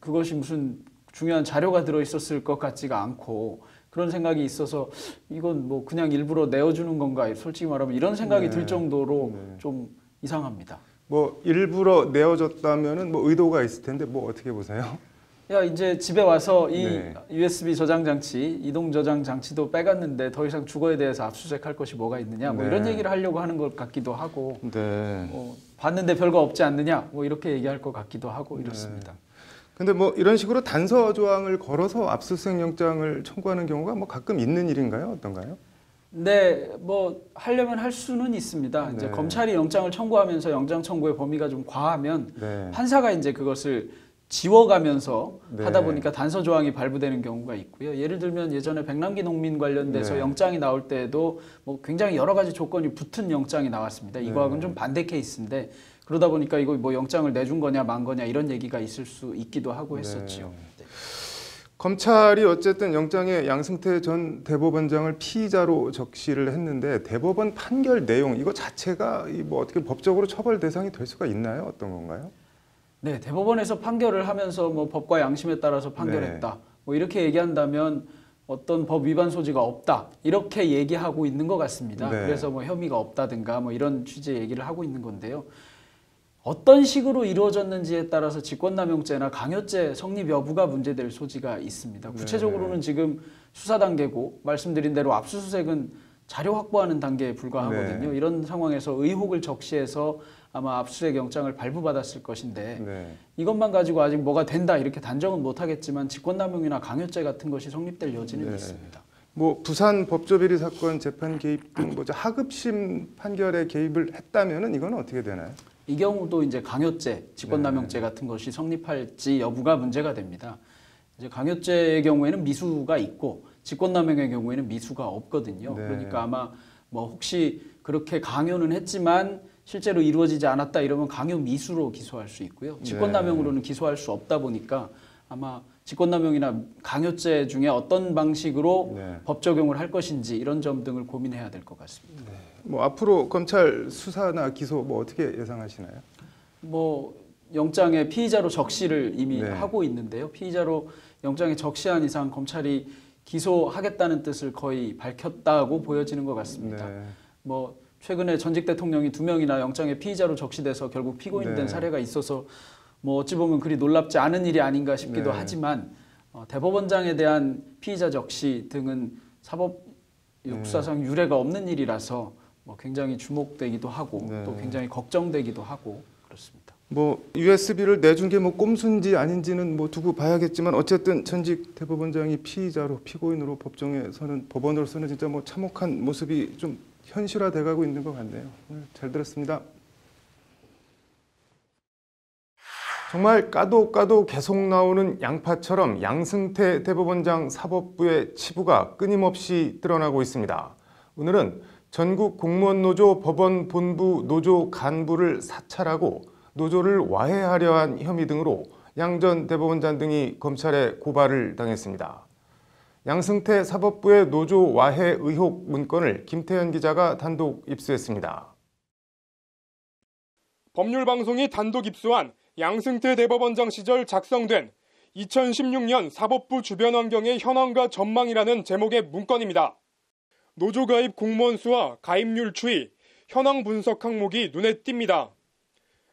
그것이 무슨 중요한 자료가 들어 있었을 것 같지가 않고 그런 생각이 있어서 이건 뭐 그냥 일부러 내어주는 건가 솔직히 말하면 이런 생각이 들 정도로 좀 이상합니다. 뭐 일부러 내어줬다면은 뭐 의도가 있을 텐데 뭐 어떻게 보세요? 야 이제 집에 와서 이 USB 저장 장치, 이동 저장 장치도 빼갔는데 더 이상 주거에 대해서 압수수색할 것이 뭐가 있느냐 뭐 이런 얘기를 하려고 하는 것 같기도 하고 봤는데 별거 없지 않느냐 뭐 이렇게 얘기할 것 같기도 하고 이렇습니다. 근데 뭐 이런 식으로 단서 조항을 걸어서 압수수색 영장을 청구하는 경우가 뭐 가끔 있는 일인가요? 어떤가요? 네, 뭐 하려면 할 수는 있습니다. 이제 검찰이 영장을 청구하면서 영장 청구의 범위가 좀 과하면 판사가 이제 그것을 지워가면서 하다 보니까 단서 조항이 발부되는 경우가 있고요. 예를 들면 예전에 백남기 농민 관련돼서 영장이 나올 때에도 뭐 굉장히 여러 가지 조건이 붙은 영장이 나왔습니다. 이거하고는 좀 반대 케이스인데 그러다 보니까 이거 뭐 영장을 내준 거냐 만 거냐 이런 얘기가 있을 수 있기도 하고 했었죠. 검찰이 어쨌든 영장에 양승태 전 대법원장을 피의자로 적시를 했는데 대법원 판결 내용 이거 자체가 뭐 어떻게 법적으로 처벌 대상이 될 수가 있나요? 어떤 건가요? 네, 대법원에서 판결을 하면서 뭐 법과 양심에 따라서 판결했다. 뭐 이렇게 얘기한다면 어떤 법 위반 소지가 없다. 이렇게 얘기하고 있는 것 같습니다. 그래서 뭐 혐의가 없다든가 뭐 이런 취지의 얘기를 하고 있는 건데요. 어떤 식으로 이루어졌는지에 따라서 직권남용죄나 강요죄 성립 여부가 문제될 소지가 있습니다. 구체적으로는 지금 수사 단계고 말씀드린 대로 압수수색은 자료 확보하는 단계에 불과하거든요. 이런 상황에서 의혹을 적시해서 아마 압수수색 영장을 발부받았을 것인데 이것만 가지고 아직 뭐가 된다 이렇게 단정은 못하겠지만 직권남용이나 강요죄 같은 것이 성립될 여지는 있습니다. 뭐 부산 법조비리 사건 재판 개입 등 뭐 하급심 판결에 개입을 했다면은 이건 어떻게 되나요? 이 경우도 이제 강요죄, 직권남용죄 같은 것이 성립할지 여부가 문제가 됩니다. 이제 강요죄의 경우에는 미수가 있고 직권남용의 경우에는 미수가 없거든요. 그러니까 아마 뭐 혹시 그렇게 강요는 했지만 실제로 이루어지지 않았다 이러면 강요 미수로 기소할 수 있고요. 직권남용으로는 기소할 수 없다 보니까 아마 직권남용이나 강요죄 중에 어떤 방식으로 법 적용을 할 것인지 이런 점 등을 고민해야 될 것 같습니다. 뭐 앞으로 검찰 수사나 기소 뭐 어떻게 예상하시나요? 뭐 영장에 피의자로 적시를 이미 하고 있는데요. 피의자로 영장에 적시한 이상 검찰이 기소하겠다는 뜻을 거의 밝혔다고 보여지는 것 같습니다. 뭐 최근에 전직 대통령이 2명이나 영장에 피의자로 적시돼서 결국 피고인된 사례가 있어서 뭐 어찌 보면 그리 놀랍지 않은 일이 아닌가 싶기도 하지만 대법원장에 대한 피의자 적시 등은 사법 역사상 유례가 없는 일이라서 뭐 굉장히 주목되기도 하고 또 굉장히 걱정되기도 하고 그렇습니다. 뭐 USB를 내준 게 뭐 꼼수인지 아닌지는 뭐 두고 봐야겠지만 어쨌든 전직 대법원장이 피의자로 피고인으로 법정에 서는 법원으로서는 진짜 뭐 참혹한 모습이 좀 현실화돼가고 있는 것 같네요. 오늘 잘 들었습니다. 정말 까도 계속 나오는 양파처럼 양승태 대법원장 사법부의 치부가 끊임없이 드러나고 있습니다. 오늘은 전국 공무원노조 법원본부 노조 간부를 사찰하고 노조를 와해하려 한 혐의 등으로 양 전 대법원장 등이 검찰에 고발을 당했습니다. 양승태 사법부의 노조 와해 의혹 문건을 김태현 기자가 단독 입수했습니다. 법률방송이 단독 입수한 양승태 대법원장 시절 작성된 2016년 사법부 주변 환경의 현황과 전망이라는 제목의 문건입니다. 노조 가입 공무원 수와 가입률 추이, 현황 분석 항목이 눈에 띕니다.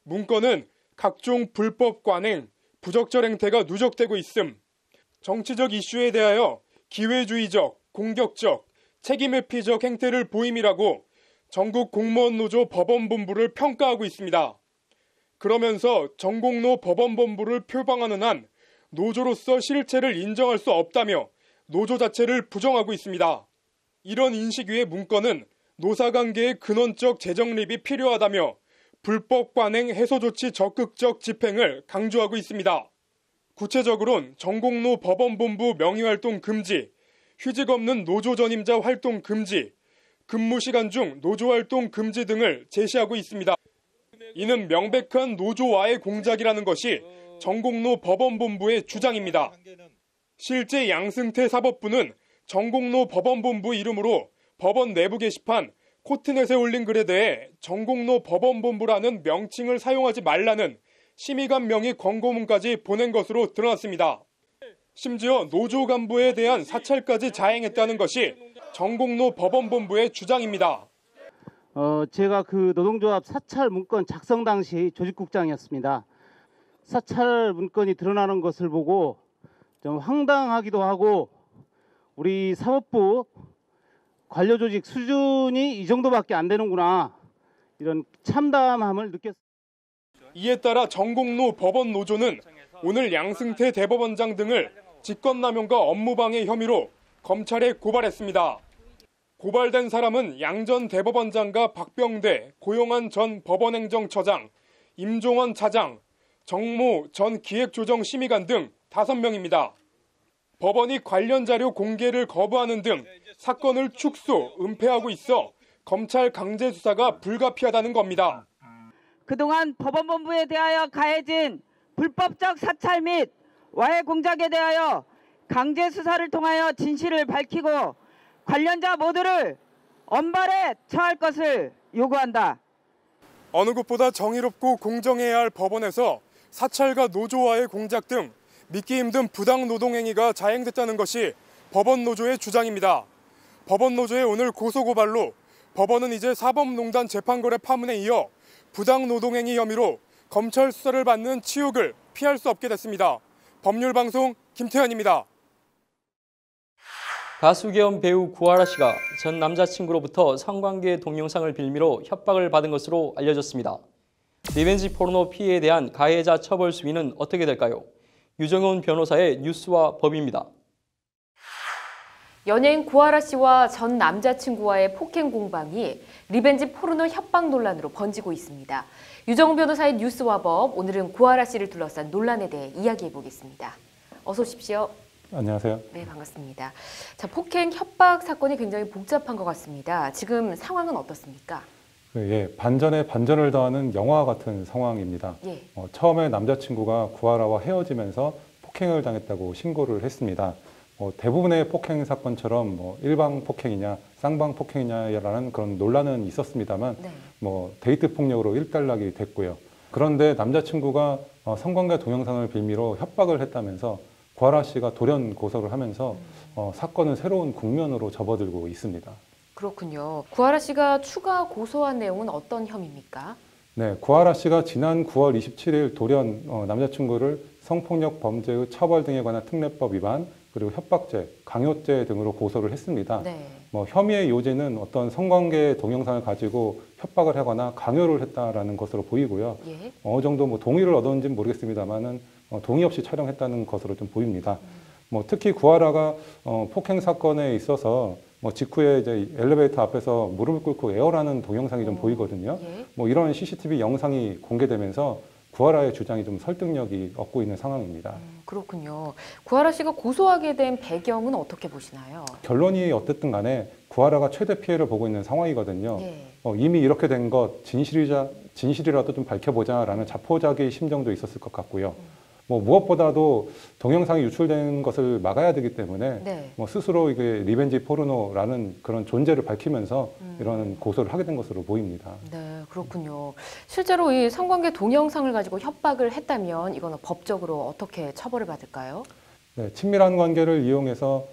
문건은 각종 불법 관행, 부적절 행태가 누적되고 있음, 정치적 이슈에 대하여 기회주의적, 공격적, 책임회피적 행태를 보임이라고 전국 공무원 노조 법원본부를 평가하고 있습니다. 그러면서 전공노 법원본부를 표방하는 한 노조로서 실체를 인정할 수 없다며 노조 자체를 부정하고 있습니다. 이런 인식 위의 문건은 노사관계의 근원적 재정립이 필요하다며 불법 관행 해소 조치 적극적 집행을 강조하고 있습니다. 구체적으로는 전공노 법원본부 명의활동 금지, 휴직 없는 노조 전임자 활동 금지, 근무 시간 중 노조활동 금지 등을 제시하고 있습니다. 이는 명백한 노조와의 공작이라는 것이 전공노 법원본부의 주장입니다. 실제 양승태 사법부는 전공노 법원본부 이름으로 법원 내부 게시판 코트넷에 올린 글에 대해 전공노 법원본부라는 명칭을 사용하지 말라는 심의관 명의 권고문까지 보낸 것으로 드러났습니다. 심지어 노조 간부에 대한 사찰까지 자행했다는 것이 전공노 법원본부의 주장입니다. 제가 그 노동조합 사찰 문건 작성 당시 조직국장이었습니다. 사찰 문건이 드러나는 것을 보고 좀 황당하기도 하고 우리 사법부 관료조직 수준이 이 정도밖에 안 되는구나 이런 참담함을 느꼈습니다. 이에 따라 전공노 법원노조는 오늘 양승태 대법원장 등을 직권남용과 업무방해 혐의로 검찰에 고발했습니다. 고발된 사람은 양 전 대법원장과 박병대, 고용한 전 법원행정처장, 임종원 차장, 정모 전 기획조정심의관 등 5명입니다. 법원이 관련 자료 공개를 거부하는 등 사건을 축소, 은폐하고 있어 검찰 강제 수사가 불가피하다는 겁니다. 그동안 법원본부에 대하여 가해진 불법적 사찰 및 와해 공작에 대하여 강제 수사를 통하여 진실을 밝히고 관련자 모두를 엄벌에 처할 것을 요구한다. 어느 곳보다 정의롭고 공정해야 할 법원에서 사찰과 노조와의 공작 등 믿기 힘든 부당 노동행위가 자행됐다는 것이 법원노조의 주장입니다. 법원노조의 오늘 고소고발로 법원은 이제 사법농단 재판거래 파문에 이어 부당 노동행위 혐의로 검찰 수사를 받는 치욕을 피할 수 없게 됐습니다. 법률방송 김태현입니다. 가수 겸 배우 구하라 씨가 전 남자친구로부터 성관계 동영상을 빌미로 협박을 받은 것으로 알려졌습니다. 리벤지 포르노 피해에 대한 가해자 처벌 수위는 어떻게 될까요? 유정훈 변호사의 뉴스와 법입니다. 연예인 구하라 씨와 전 남자친구와의 폭행 공방이 리벤지 포르노 협박 논란으로 번지고 있습니다. 유정훈 변호사의 뉴스와 법, 오늘은 구하라 씨를 둘러싼 논란에 대해 이야기해 보겠습니다. 어서 오십시오. 안녕하세요. 네, 반갑습니다. 자, 폭행 협박 사건이 굉장히 복잡한 것 같습니다. 지금 상황은 어떻습니까? 예, 반전에 반전을 더하는 영화 같은 상황입니다. 예. 처음에 남자친구가 구하라와 헤어지면서 폭행을 당했다고 신고를 했습니다. 대부분의 폭행 사건처럼 일방 폭행이냐 쌍방 폭행이냐라는 그런 논란은 있었습니다만 데이트 폭력으로 일단락이 됐고요. 그런데 남자친구가 성관계 동영상을 빌미로 협박을 했다면서 구하라 씨가 돌연 고소를 하면서 사건은 새로운 국면으로 접어들고 있습니다. 그렇군요. 구하라 씨가 추가 고소한 내용은 어떤 혐의입니까? 네, 구하라 씨가 지난 9월 27일 돌연 남자친구를 성폭력 범죄의 처벌 등에 관한 특례법 위반, 그리고 협박죄, 강요죄 등으로 고소를 했습니다. 네. 혐의의 요지는 어떤 성관계 동영상을 가지고 협박을 하거나 강요를 했다라는 것으로 보이고요. 예. 어느 정도 동의를 얻었는지는 모르겠습니다만은 동의 없이 촬영했다는 것으로 좀 보입니다. 특히 구하라가 폭행 사건에 있어서 직후에 이제 엘리베이터 앞에서 무릎을 꿇고 애월하는 동영상이 좀 보이거든요. 예. 이런 CCTV 영상이 공개되면서 구하라의 주장이 좀 설득력이 얻고 있는 상황입니다. 그렇군요. 구하라 씨가 고소하게 된 배경은 어떻게 보시나요? 결론이 어쨌든 간에 구하라가 최대 피해를 보고 있는 상황이거든요. 예. 이미 이렇게 된 것 진실이라도 좀 밝혀보자라는 자포자기의 심정도 있었을 것 같고요. 무엇보다도 동영상이 유출된 것을 막아야 되기 때문에 네. 스스로 이게 리벤지 포르노라는 그런 존재를 밝히면서 이런 고소를 하게 된 것으로 보입니다. 네, 그렇군요. 실제로 이 성관계 동영상을 가지고 협박을 했다면 이거는 법적으로 어떻게 처벌을 받을까요? 네, 친밀한 관계를 이용해서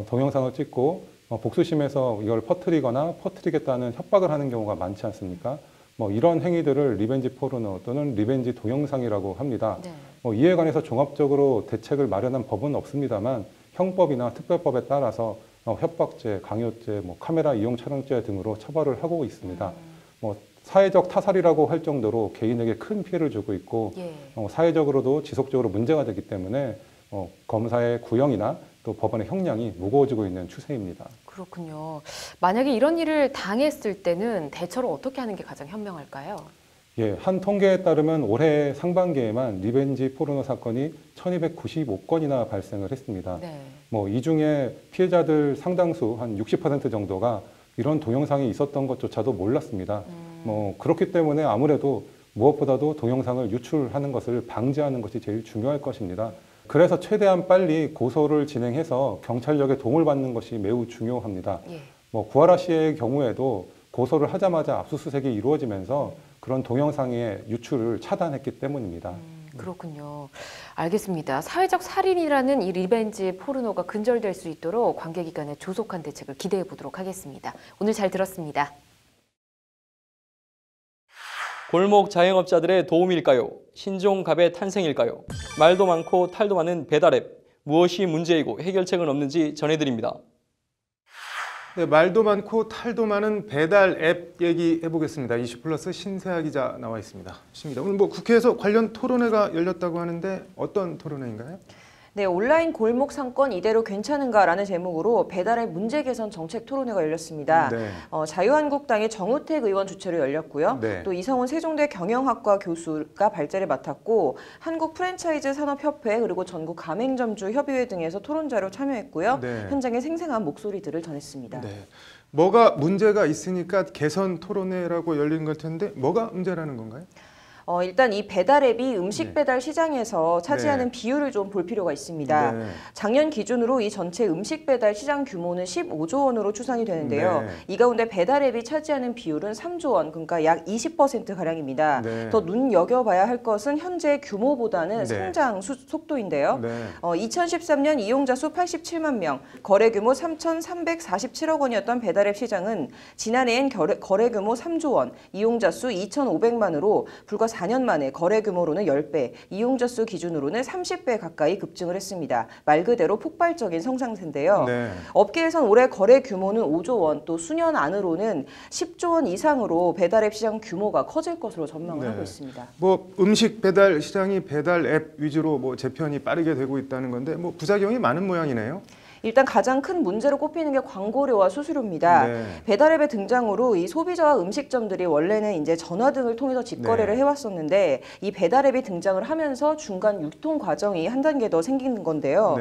동영상을 찍고 복수심에서 이걸 퍼뜨리겠다는 협박을 하는 경우가 많지 않습니까? 이런 행위들을 리벤지 포르노 또는 리벤지 동영상이라고 합니다. 네. 이에 관해서 종합적으로 대책을 마련한 법은 없습니다만 형법이나 특별법에 따라서 협박죄, 강요죄, 카메라 이용 촬영죄 등으로 처벌을 하고 있습니다. 사회적 타살이라고 할 정도로 개인에게 큰 피해를 주고 있고 예. 사회적으로도 지속적으로 문제가 되기 때문에 검사의 구형이나 또 법원의 형량이 무거워지고 있는 추세입니다. 그렇군요. 만약에 이런 일을 당했을 때는 대처를 어떻게 하는 게 가장 현명할까요? 예, 한 통계에 따르면 올해 상반기에만 리벤지 포르노 사건이 1295건이나 발생을 했습니다. 네. 이 중에 피해자들 상당수 한 60% 정도가 이런 동영상이 있었던 것조차도 몰랐습니다. 그렇기 때문에 아무래도 무엇보다도 동영상을 유출하는 것을 방지하는 것이 제일 중요할 것입니다. 그래서 최대한 빨리 고소를 진행해서 경찰력의 도움을 받는 것이 매우 중요합니다. 예. 구하라 씨의 경우에도 고소를 하자마자 압수수색이 이루어지면서 그런 동영상의 유출을 차단했기 때문입니다. 그렇군요. 알겠습니다. 사회적 살인이라는 이 리벤지 포르노가 근절될 수 있도록 관계기관의 조속한 대책을 기대해 보도록 하겠습니다. 오늘 잘 들었습니다. 골목 자영업자들의 도움일까요? 신종갑의 탄생일까요? 말도 많고 탈도 많은 배달앱. 무엇이 문제이고 해결책은 없는지 전해드립니다. 네, 말도 많고 탈도 많은 배달 앱 얘기해 보겠습니다. 이슈플러스 신세아 기자 나와 있습니다. 오늘 국회에서 관련 토론회가 열렸다고 하는데 어떤 토론회인가요? 네, 온라인 골목 상권 이대로 괜찮은가라는 제목으로 배달앱 문제 개선 정책 토론회가 열렸습니다. 네. 자유한국당의 정우택 의원 주최로 열렸고요. 네. 또 이성훈 세종대 경영학과 교수가 발제를 맡았고 한국 프랜차이즈 산업협회 그리고 전국 가맹점주 협의회 등에서 토론자로 참여했고요. 네. 현장의 생생한 목소리들을 전했습니다. 네. 뭐가 문제가 있으니까 개선 토론회라고 열린 걸 텐데 뭐가 문제라는 건가요? 일단 이 배달앱이 음식 배달 시장에서 차지하는 비율을 좀 볼 필요가 있습니다. 네. 작년 기준으로 이 전체 음식 배달 시장 규모는 15조 원으로 추산이 되는데요. 네. 이 가운데 배달앱이 차지하는 비율은 3조 원, 그러니까 약 20%가량입니다. 네. 더 눈여겨봐야 할 것은 현재 규모보다는 네. 성장 속도인데요. 네. 2013년 이용자 수 87만 명, 거래 규모 3,347억 원이었던 배달앱 시장은 지난해엔 거래 규모 3조 원, 이용자 수 2,500만으로 불과 4년 만에 거래 규모로는 10배, 이용자 수 기준으로는 30배 가까이 급증을 했습니다. 말 그대로 폭발적인 성장세인데요. 네. 업계에선 올해 거래 규모는 5조 원, 또 수년 안으로는 10조 원 이상으로 배달앱 시장 규모가 커질 것으로 전망을 하고 있습니다. 뭐 음식 배달 시장이 배달 앱 위주로 뭐 재편이 빠르게 되고 있다는 건데 뭐 부작용이 많은 모양이네요. 일단 가장 큰 문제로 꼽히는 게 광고료와 수수료입니다. 배달앱의 등장으로 이 소비자와 음식점들이 원래는 이제 전화 등을 통해서 직거래를 해왔었는데 이 배달앱이 등장을 하면서 중간 유통 과정이 한 단계 더 생기는 건데요.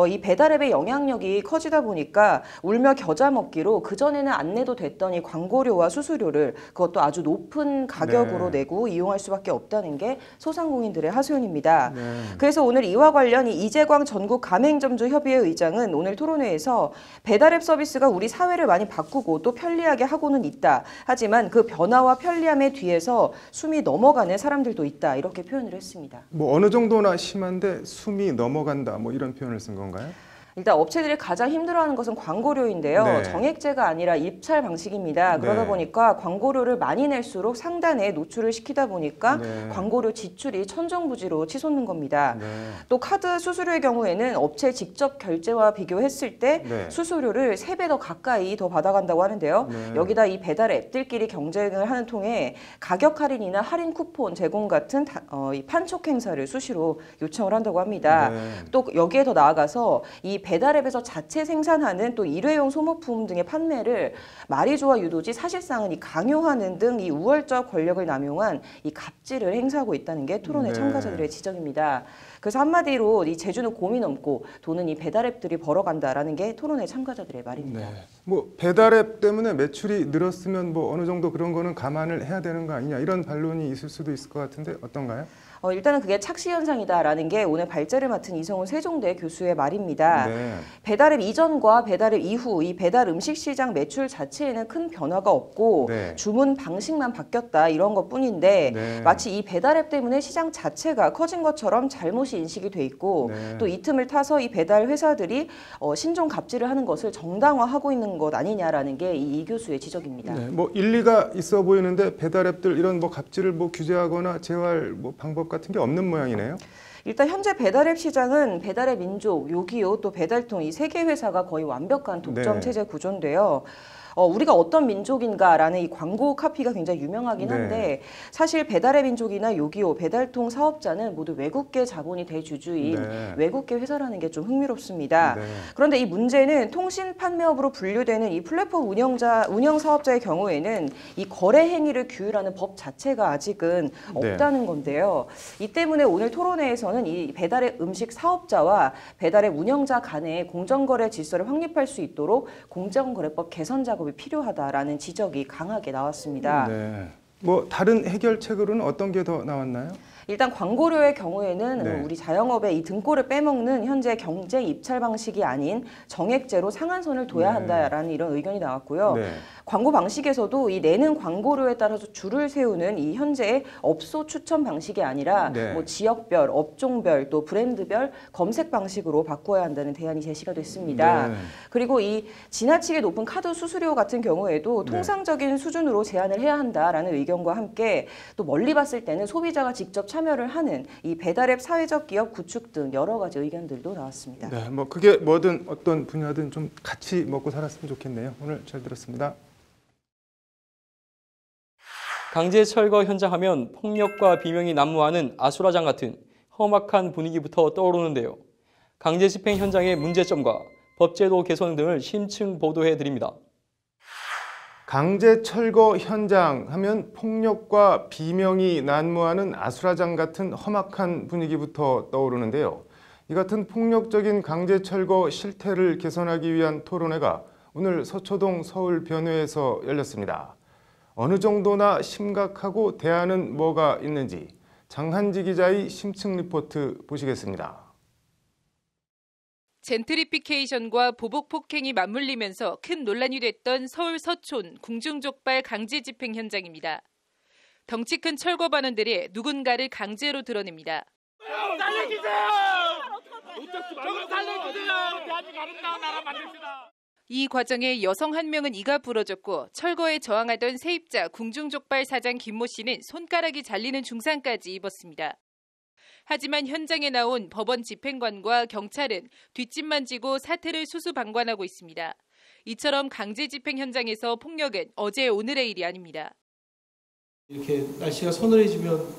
이 배달앱의 영향력이 커지다 보니까 울며 겨자 먹기로 그전에는 안 내도 됐던 이 광고료와 수수료를 그것도 아주 높은 가격으로 내고 이용할 수밖에 없다는 게 소상공인들의 하소연입니다. 그래서 오늘 이와 관련 이재광 전국 가맹점주 협의회 의장은 오늘 토론회에서 배달앱 서비스가 우리 사회를 많이 바꾸고 또 편리하게 하고는 있다. 하지만 그 변화와 편리함의 뒤에서 숨이 넘어가는 사람들도 있다. 이렇게 표현을 했습니다. 뭐 어느 정도나 심한데 숨이 넘어간다. 뭐 이런 표현을 쓴 건가요? 일단 업체들이 가장 힘들어하는 것은 광고료인데요. 정액제가 아니라 입찰 방식입니다. 그러다 보니까 광고료를 많이 낼수록 상단에 노출을 시키다 보니까 광고료 지출이 천정부지로 치솟는 겁니다. 또 카드 수수료의 경우에는 업체 직접 결제와 비교했을 때 수수료를 3배 더 가까이 더 받아간다고 하는데요. 여기다 이 배달 앱들끼리 경쟁을 하는 통에 가격 할인이나 할인 쿠폰 제공 같은 이 판촉 행사를 수시로 요청을 한다고 합니다. 또 여기에 더 나아가서 이 배달앱에서 자체 생산하는 또 일회용 소모품 등의 판매를 말이 좋아 유도지 사실상은 이 강요하는 등 이 우월적 권력을 남용한 이 갑질을 행사하고 있다는 게 토론회 참가자들의 지적입니다. 그래서 한마디로 이 제주는 곰이 넘고 돈은 이 배달앱들이 벌어간다라는 게 토론회 참가자들의 말입니다. 뭐 배달앱 때문에 매출이 늘었으면 뭐 어느 정도 그런 거는 감안을 해야 되는 거 아니냐 이런 반론이 있을 수도 있을 것 같은데 어떤가요? 일단은 그게 착시 현상이다라는 게 오늘 발제를 맡은 이성훈 세종대 교수의 말입니다. 배달앱 이전과 배달앱 이후 이 배달 음식 시장 매출 자체에는 큰 변화가 없고 주문 방식만 바뀌었다 이런 것뿐인데 마치 이 배달앱 때문에 시장 자체가 커진 것처럼 잘못이 인식이 돼 있고 또 이 틈을 타서 이 배달 회사들이 신종 갑질을 하는 것을 정당화하고 있는 것 아니냐라는 게 이 교수의 지적입니다. 뭐 일리가 있어 보이는데 배달앱들 이런 뭐 갑질을 뭐 규제하거나 제어할 뭐 방법 같은 게 없는 모양이네요. 일단 현재 배달앱 시장은 배달앱 민족, 요기요, 또 배달통 이 3개 회사가 거의 완벽한 독점 체제 구조인데요. 우리가 어떤 민족인가라는 이 광고 카피가 굉장히 유명하긴 한데 사실 배달의 민족이나 요기요, 배달통 사업자는 모두 외국계 자본이 대주주인 외국계 회사라는 게 좀 흥미롭습니다. 그런데 이 문제는 통신 판매업으로 분류되는 이 플랫폼 운영 사업자의 경우에는 이 거래 행위를 규율하는 법 자체가 아직은 없다는 건데요. 이 때문에 오늘 토론회에서는 이 배달의 음식 사업자와 배달의 운영자 간의 공정거래 질서를 확립할 수 있도록 공정거래법 개선 작업이 필요하다라는 지적이 강하게 나왔습니다. 뭐 다른 해결책으로는 어떤 게 더 나왔나요? 일단 광고료의 경우에는 우리 자영업의 이 등골을 빼먹는 현재 경쟁 입찰 방식이 아닌 정액제로 상한선을 둬야 한다라는 이런 의견이 나왔고요. 광고 방식에서도 이 내는 광고료에 따라서 줄을 세우는 이 현재의 업소 추천 방식이 아니라 뭐 지역별, 업종별, 또 브랜드별 검색 방식으로 바꿔야 한다는 대안이 제시가 됐습니다. 그리고 이 지나치게 높은 카드 수수료 같은 경우에도 통상적인 수준으로 제한을 해야 한다라는 의견과 함께 또 멀리 봤을 때는 소비자가 직접 참여를 하는 이 배달앱 사회적 기업 구축 등 여러 가지 의견들도 나왔습니다. 뭐 그게 뭐든 어떤 분야든 좀 같이 먹고 살았으면 좋겠네요. 오늘 잘 들었습니다. 강제 철거 현장 하면 폭력과 비명이 난무하는 아수라장 같은 험악한 분위기부터 떠오르는데요. 강제 집행 현장의 문제점과 법제도 개선 등을 심층 보도해 드립니다. 강제 철거 현장 하면 폭력과 비명이 난무하는 아수라장 같은 험악한 분위기부터 떠오르는데요. 이 같은 폭력적인 강제 철거 실태를 개선하기 위한 토론회가 오늘 서초동 서울변호에서 열렸습니다. 어느 정도나 심각하고 대안은 뭐가 있는지 장한지 기자의 심층 리포트 보시겠습니다. 젠트리피케이션과 보복 폭행이 맞물리면서 큰 논란이 됐던 서울 서촌 궁중족발 강제 집행 현장입니다. 덩치 큰 철거반원들이 누군가를 강제로 드러냅니다. 살려주세요! 저거 살려주세요! 대한민국 아름다운 나라 만듭시다. 이 과정에 여성 1명은 이가 부러졌고 철거에 저항하던 세입자 궁중족발 사장 김모 씨는 손가락이 잘리는 중상까지 입었습니다. 하지만 현장에 나온 법원 집행관과 경찰은 뒷짐만 지고 사태를 수수방관하고 있습니다. 이처럼 강제 집행 현장에서 폭력은 어제 오늘의 일이 아닙니다. 이렇게 날씨가 서늘해지면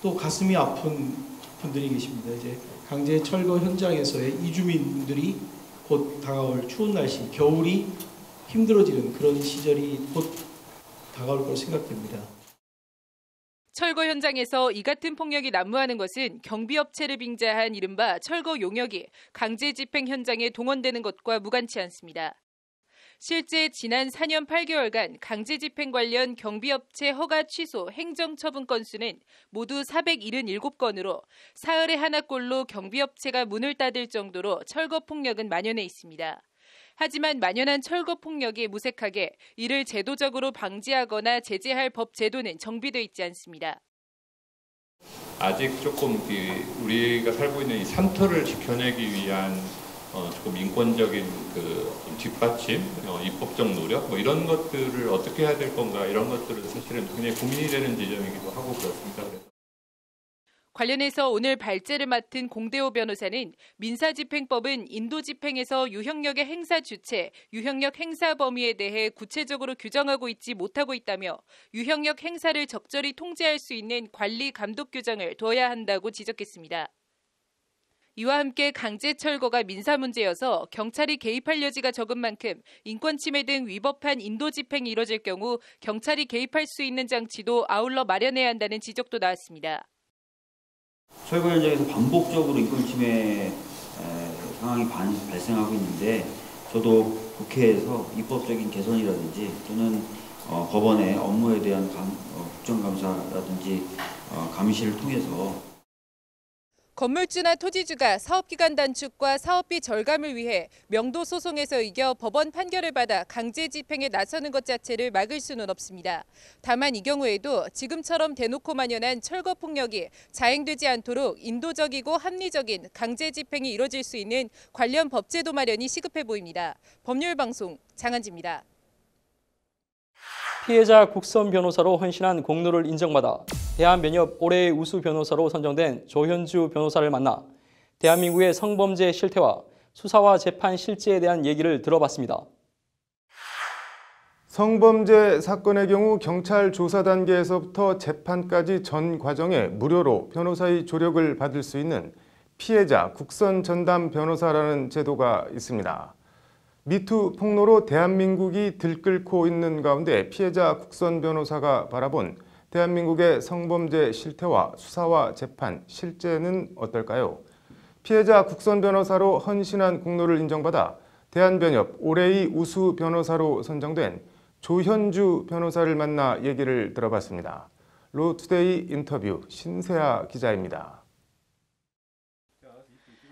또 가슴이 아픈 분들이 계십니다. 이제 강제 철거 현장에서의 이주민들이 곧 다가올 추운 날씨, 겨울이 힘들어지는 그런 시절이 곧 다가올 거로 생각됩니다. 철거 현장에서 이 같은 폭력이 난무하는 것은 경비업체를 빙자한 이른바 철거 용역이 강제 집행 현장에 동원되는 것과 무관치 않습니다. 실제 지난 4년 8개월간 강제 집행 관련 경비업체 허가 취소 행정처분 건수는 모두 477건으로 사흘에 하나꼴로 경비업체가 문을 닫을 정도로 철거 폭력은 만연해 있습니다. 하지만 만연한 철거 폭력이 무색하게 이를 제도적으로 방지하거나 제재할 법 제도는 정비돼 있지 않습니다. 아직 조금 우리가 살고 있는 이 산토를 지켜내기 위한 조금 인권적인 뒷받침, 입법적 노력 이런 것들을 어떻게 해야 될 건가 이런 것들은 사실은 굉장히 고민이 되는 지점이기도 하고 그렇습니다. 관련해서 오늘 발제를 맡은 공대호 변호사는 민사집행법은 인도집행에서 유형력의 행사 주체, 유형력 행사 범위에 대해 구체적으로 규정하고 있지 못하고 있다며 유형력 행사를 적절히 통제할 수 있는 관리 감독 규정을 둬야 한다고 지적했습니다. 이와 함께 강제 철거가 민사 문제여서 경찰이 개입할 여지가 적은 만큼 인권침해 등 위법한 인도 집행이 이뤄질 경우 경찰이 개입할 수 있는 장치도 아울러 마련해야 한다는 지적도 나왔습니다. 철거 현장에서 반복적으로 인권침해 상황이 발생하고 있는데 저도 국회에서 입법적인 개선이라든지 또는 법원의 업무에 대한 국정감사라든지 감시를 통해서 건물주나 토지주가 사업기간 단축과 사업비 절감을 위해 명도 소송에서 이겨 법원 판결을 받아 강제 집행에 나서는 것 자체를 막을 수는 없습니다. 다만 이 경우에도 지금처럼 대놓고 만연한 철거 폭력이 자행되지 않도록 인도적이고 합리적인 강제 집행이 이뤄질 수 있는 관련 법제도 마련이 시급해 보입니다. 법률방송 장한지입니다. 피해자 국선 변호사로 헌신한 공로를 인정받아 대한변협 올해의 우수 변호사로 선정된 조현주 변호사를 만나 대한민국의 성범죄 실태와 수사와 재판 실제에 대한 얘기를 들어봤습니다. 성범죄 사건의 경우 경찰 조사 단계에서부터 재판까지 전 과정에 무료로 변호사의 조력을 받을 수 있는 피해자 국선 전담 변호사라는 제도가 있습니다. 미투 폭로로 대한민국이 들끓고 있는 가운데 피해자 국선 변호사가 바라본 대한민국의 성범죄 실태와 수사와 재판 실제는 어떨까요? 피해자 국선 변호사로 헌신한 공로를 인정받아 대한변협 올해의 우수 변호사로 선정된 조현주 변호사를 만나 얘기를 들어봤습니다. 로투데이 인터뷰 신세아 기자입니다.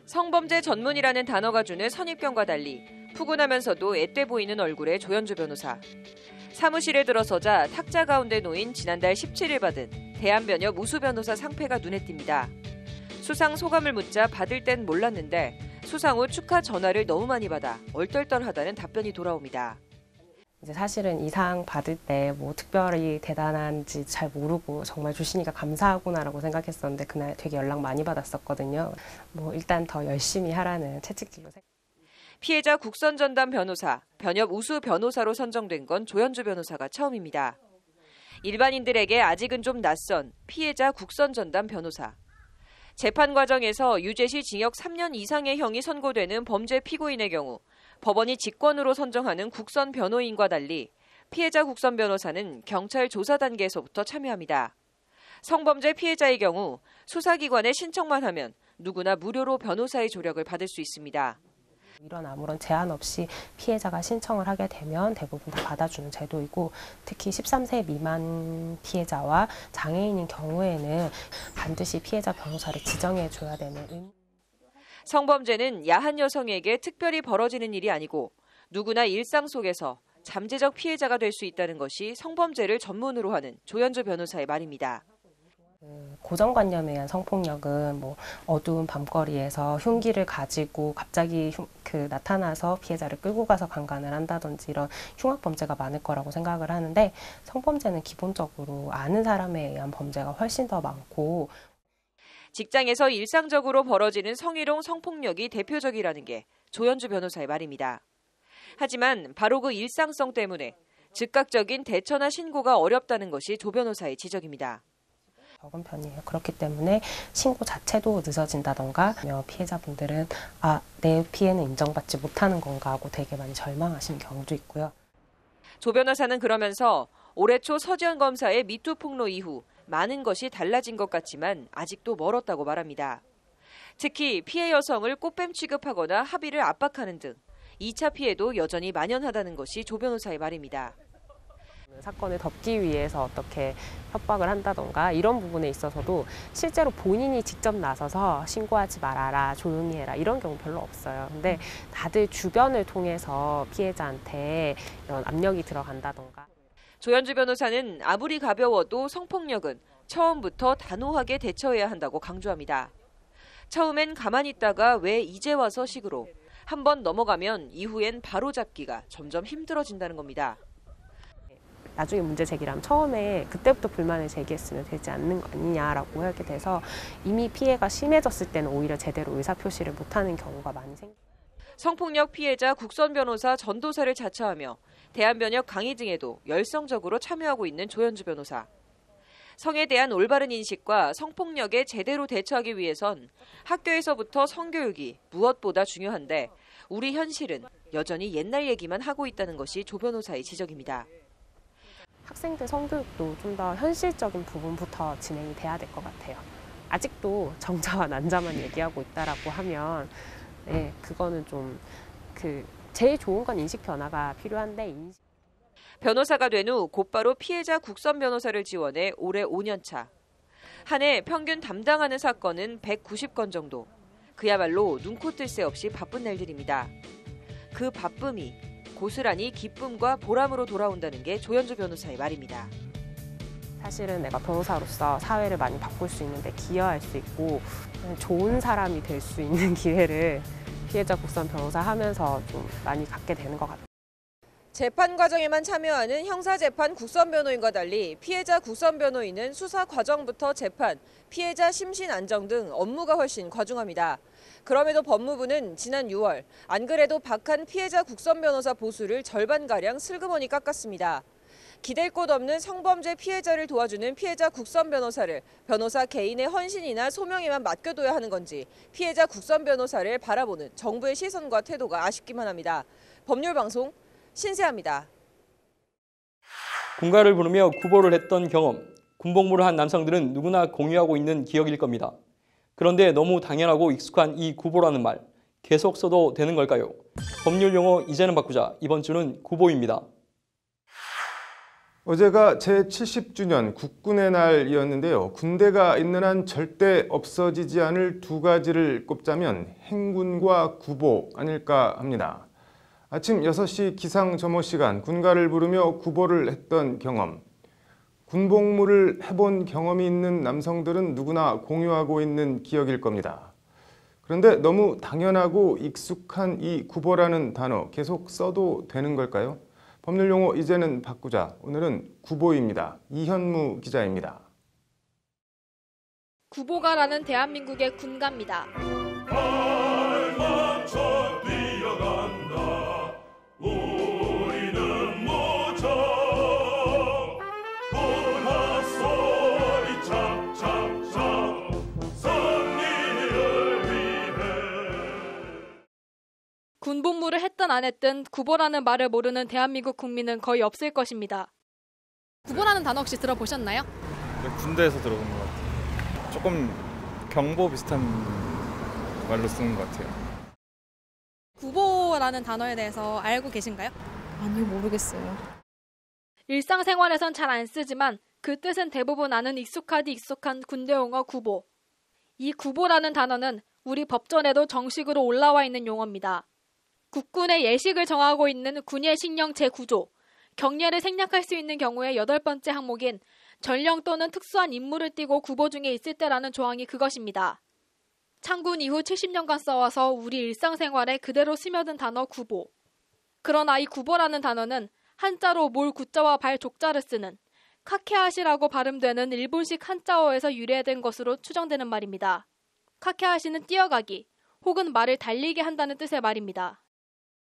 성범죄 전문이라는 단어가 주는 선입견과 달리 푸근하면서도 앳돼 보이는 얼굴의 조현주 변호사. 사무실에 들어서자 탁자 가운데 놓인 지난달 17일 받은 대한변협 우수 변호사 상패가 눈에 띕니다. 수상 소감을 묻자 받을 땐 몰랐는데 수상 후 축하 전화를 너무 많이 받아 얼떨떨하다는 답변이 돌아옵니다. 이제 사실은 이 상 받을 때 뭐 특별히 대단한지 잘 모르고 정말 주시니까 감사하구나라고 생각했었는데 그날 되게 연락 많이 받았었거든요. 뭐 일단 더 열심히 하라는 채찍질로. 피해자 국선 전담 변호사, 변협 우수 변호사로 선정된 건 조현주 변호사가 처음입니다. 일반인들에게 아직은 좀 낯선 피해자 국선 전담 변호사. 재판 과정에서 유죄 시 징역 3년 이상의 형이 선고되는 범죄 피고인의 경우 법원이 직권으로 선정하는 국선 변호인과 달리 피해자 국선 변호사는 경찰 조사 단계에서부터 참여합니다. 성범죄 피해자의 경우 수사기관에 신청만 하면 누구나 무료로 변호사의 조력을 받을 수 있습니다. 이런 아무런 제한 없이 피해자가 신청을 하게 되면 대부분 다 받아주는 제도이고 특히 13세 미만 피해자와 장애인인 경우에는 반드시 피해자 변호사를 지정해줘야 되는 성범죄는 야한 여성에게 특별히 벌어지는 일이 아니고 누구나 일상 속에서 잠재적 피해자가 될 수 있다는 것이 성범죄를 전문으로 하는 조현주 변호사의 말입니다. 고정관념에 의한 성폭력은 뭐 어두운 밤거리에서 흉기를 가지고 갑자기 나타나서 피해자를 끌고 가서 강간을 한다든지 이런 흉악범죄가 많을 거라고 생각을 하는데, 성범죄는 기본적으로 아는 사람에 의한 범죄가 훨씬 더 많고, 직장에서 일상적으로 벌어지는 성희롱 성폭력이 대표적이라는 게 조연주 변호사의 말입니다. 하지만 바로 그 일상성 때문에 즉각적인 대처나 신고가 어렵다는 것이 조 변호사의 지적입니다. 적은 편이에요. 그렇기 때문에 신고 자체도 늦어진다던가, 피해자분들은 내 피해는 인정받지 못하는 건가 하고 되게 많이 절망하시는 경우도 있고요. 조 변호사는 그러면서 올해 초 서지현 검사의 미투 폭로 이후 많은 것이 달라진 것 같지만 아직도 멀었다고 말합니다. 특히 피해 여성을 꽃뱀 취급하거나 합의를 압박하는 등 2차 피해도 여전히 만연하다는 것이 조 변호사의 말입니다. 사건을 덮기 위해서 어떻게 협박을 한다던가 이런 부분에 있어서도 실제로 본인이 직접 나서서 신고하지 말아라, 조용히 해라 이런 경우 별로 없어요. 근데 다들 주변을 통해서 피해자한테 이런 압력이 들어간다던가. 조연주 변호사는 아무리 가벼워도 성폭력은 처음부터 단호하게 대처해야 한다고 강조합니다. 처음엔 가만히 있다가 왜 이제 와서 식으로 한번 넘어가면 이후엔 바로잡기가 점점 힘들어진다는 겁니다. 나중에 문제 제기를 하면 처음에 그때부터 불만을 제기했으면 되지 않는 거 아니냐라고 하게 돼서 이미 피해가 심해졌을 때는 오히려 제대로 의사표시를 못하는 경우가 많이 생깁니다. 성폭력 피해자 국선 변호사 전도사를 자처하며 대한변협 강의 등에도 열성적으로 참여하고 있는 조연주 변호사. 성에 대한 올바른 인식과 성폭력에 제대로 대처하기 위해선 학교에서부터 성교육이 무엇보다 중요한데 우리 현실은 여전히 옛날 얘기만 하고 있다는 것이 조 변호사의 지적입니다. 학생들 성교육도 좀 더 현실적인 부분부터 진행이 돼야 될 것 같아요. 아직도 정자와 난자만 얘기하고 있다라고 하면 그거는 좀 제일 좋은 건 인식 변화가 필요한데 변호사가 된 후 곧바로 피해자 국선 변호사를 지원해 올해 5년 차. 한 해 평균 담당하는 사건은 190건 정도. 그야말로 눈코 뜰 새 없이 바쁜 날들입니다. 그 바쁨이 고스란히 기쁨과 보람으로 돌아온다는 게 조연주 변호사의 말입니다. 사실은 내가 변호사로서 사회를 많이 바꿀 수 있는데 기여할 수 있고 좋은 사람이 될 수 있는 기회를 피해자 국선 변호사 하면서 좀 많이 갖게 되는 것 같아요. 재판 과정에만 참여하는 형사재판 국선 변호인과 달리 피해자 국선 변호인은 수사 과정부터 재판, 피해자 심신 안정 등 업무가 훨씬 과중합니다. 그럼에도 법무부는 지난 6월 안 그래도 박한 피해자 국선 변호사 보수를 절반가량 슬그머니 깎았습니다. 기댈 곳 없는 성범죄 피해자를 도와주는 피해자 국선 변호사를 변호사 개인의 헌신이나 소명에만 맡겨둬야 하는 건지 피해자 국선 변호사를 바라보는 정부의 시선과 태도가 아쉽기만 합니다. 법률방송 신세아입니다. 군가를 부르며 구보를 했던 경험, 군복무를 한 남성들은 누구나 공유하고 있는 기억일 겁니다. 그런데 너무 당연하고 익숙한 이 구보라는 말, 계속 써도 되는 걸까요? 법률 용어 이제는 바꾸자. 이번 주는 구보입니다. 어제가 제70주년 국군의 날이었는데요. 군대가 있는 한 절대 없어지지 않을 두 가지를 꼽자면 행군과 구보 아닐까 합니다. 아침 6시 기상 점호 시간 군가를 부르며 구보를 했던 경험. 군복무를 해본 경험이 있는 남성들은 누구나 공유하고 있는 기억일 겁니다. 그런데 너무 당연하고 익숙한 이 구보라는 단어 계속 써도 되는 걸까요? 법률 용어 이제는 바꾸자. 오늘은 구보입니다. 이현무 기자입니다. 구보가라는 대한민국의 군가입니다. 군복무를 했든 안 했든 구보라는 말을 모르는 대한민국 국민은 거의 없을 것입니다. 구보라는 단어 혹시 들어보셨나요? 군대에서 들어본 것 같아요. 조금 경보 비슷한 말로 쓰는 것 같아요. 구보라는 단어에 대해서 알고 계신가요? 아니요, 모르겠어요. 일상생활에선 잘 안 쓰지만 그 뜻은 대부분 아는 익숙한 군대 용어 구보. 이 구보라는 단어는 우리 법전에도 정식으로 올라와 있는 용어입니다. 국군의 예식을 정하고 있는 군예식령 제9조, 경례를 생략할 수 있는 경우의 8번째 항목인 전령 또는 특수한 임무를 띠고 구보 중에 있을 때라는 조항이 그것입니다. 창군 이후 70년간 써와서 우리 일상생활에 그대로 스며든 단어 구보. 그러나 이 구보라는 단어는 한자로 몰 구자와 발 족자를 쓰는 카케하시라고 발음되는 일본식 한자어에서 유래된 것으로 추정되는 말입니다. 카케하시는 뛰어가기 혹은 말을 달리게 한다는 뜻의 말입니다.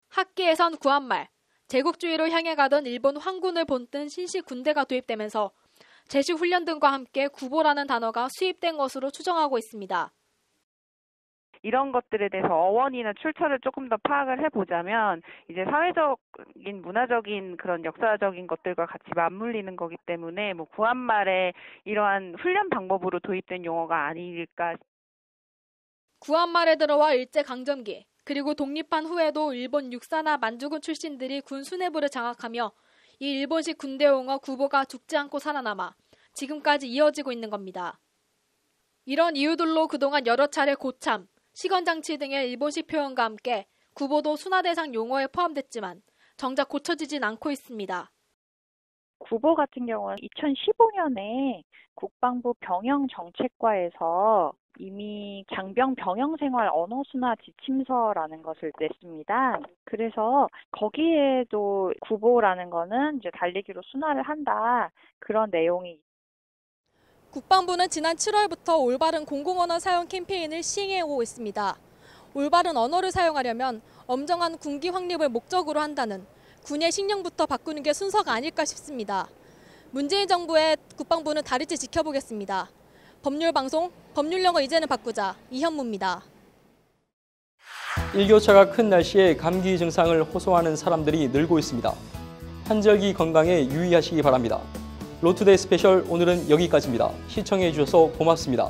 학계에선 구한말, 제국주의로 향해 가던 일본 황군을 본뜬 신식 군대가 도입되면서 제식 훈련 등과 함께 구보라는 단어가 수입된 것으로 추정하고 있습니다. 이런 것들에 대해서 어원이나 출처를 조금 더 파악을 해보자면 이제 사회적인 문화적인 그런 역사적인 것들과 같이 맞물리는 거기 때문에 뭐 구한말의 이러한 훈련 방법으로 도입된 용어가 아닐까. 구한말에 들어와 일제강점기 그리고 독립한 후에도 일본 육사나 만주군 출신들이 군 수뇌부를 장악하며 이 일본식 군대 용어 구보가 죽지 않고 살아남아 지금까지 이어지고 있는 겁니다. 이런 이유들로 그동안 여러 차례 고참, 시건장치 등의 일본식 표현과 함께 구보도 순화대상 용어에 포함됐지만 정작 고쳐지진 않고 있습니다. 구보 같은 경우는 2015년에 국방부 병영정책과에서 이미 장병 병영생활 언어순화 지침서라는 것을 냈습니다. 그래서 거기에도 구보라는 거는 이제 달리기로 순화를 한다, 그런 내용이. 국방부는 지난 7월부터 올바른 공공언어 사용 캠페인을 시행해오고 있습니다. 올바른 언어를 사용하려면 엄정한 군기 확립을 목적으로 한다는 군의 신념부터 바꾸는 게 순서가 아닐까 싶습니다. 문재인 정부의 국방부는 다를지 지켜보겠습니다. 법률방송, 법률영어 이제는 바꾸자, 이현무입니다. 일교차가 큰 날씨에 감기 증상을 호소하는 사람들이 늘고 있습니다. 환절기 건강에 유의하시기 바랍니다. 로투데이 스페셜 오늘은 여기까지입니다. 시청해 주셔서 고맙습니다.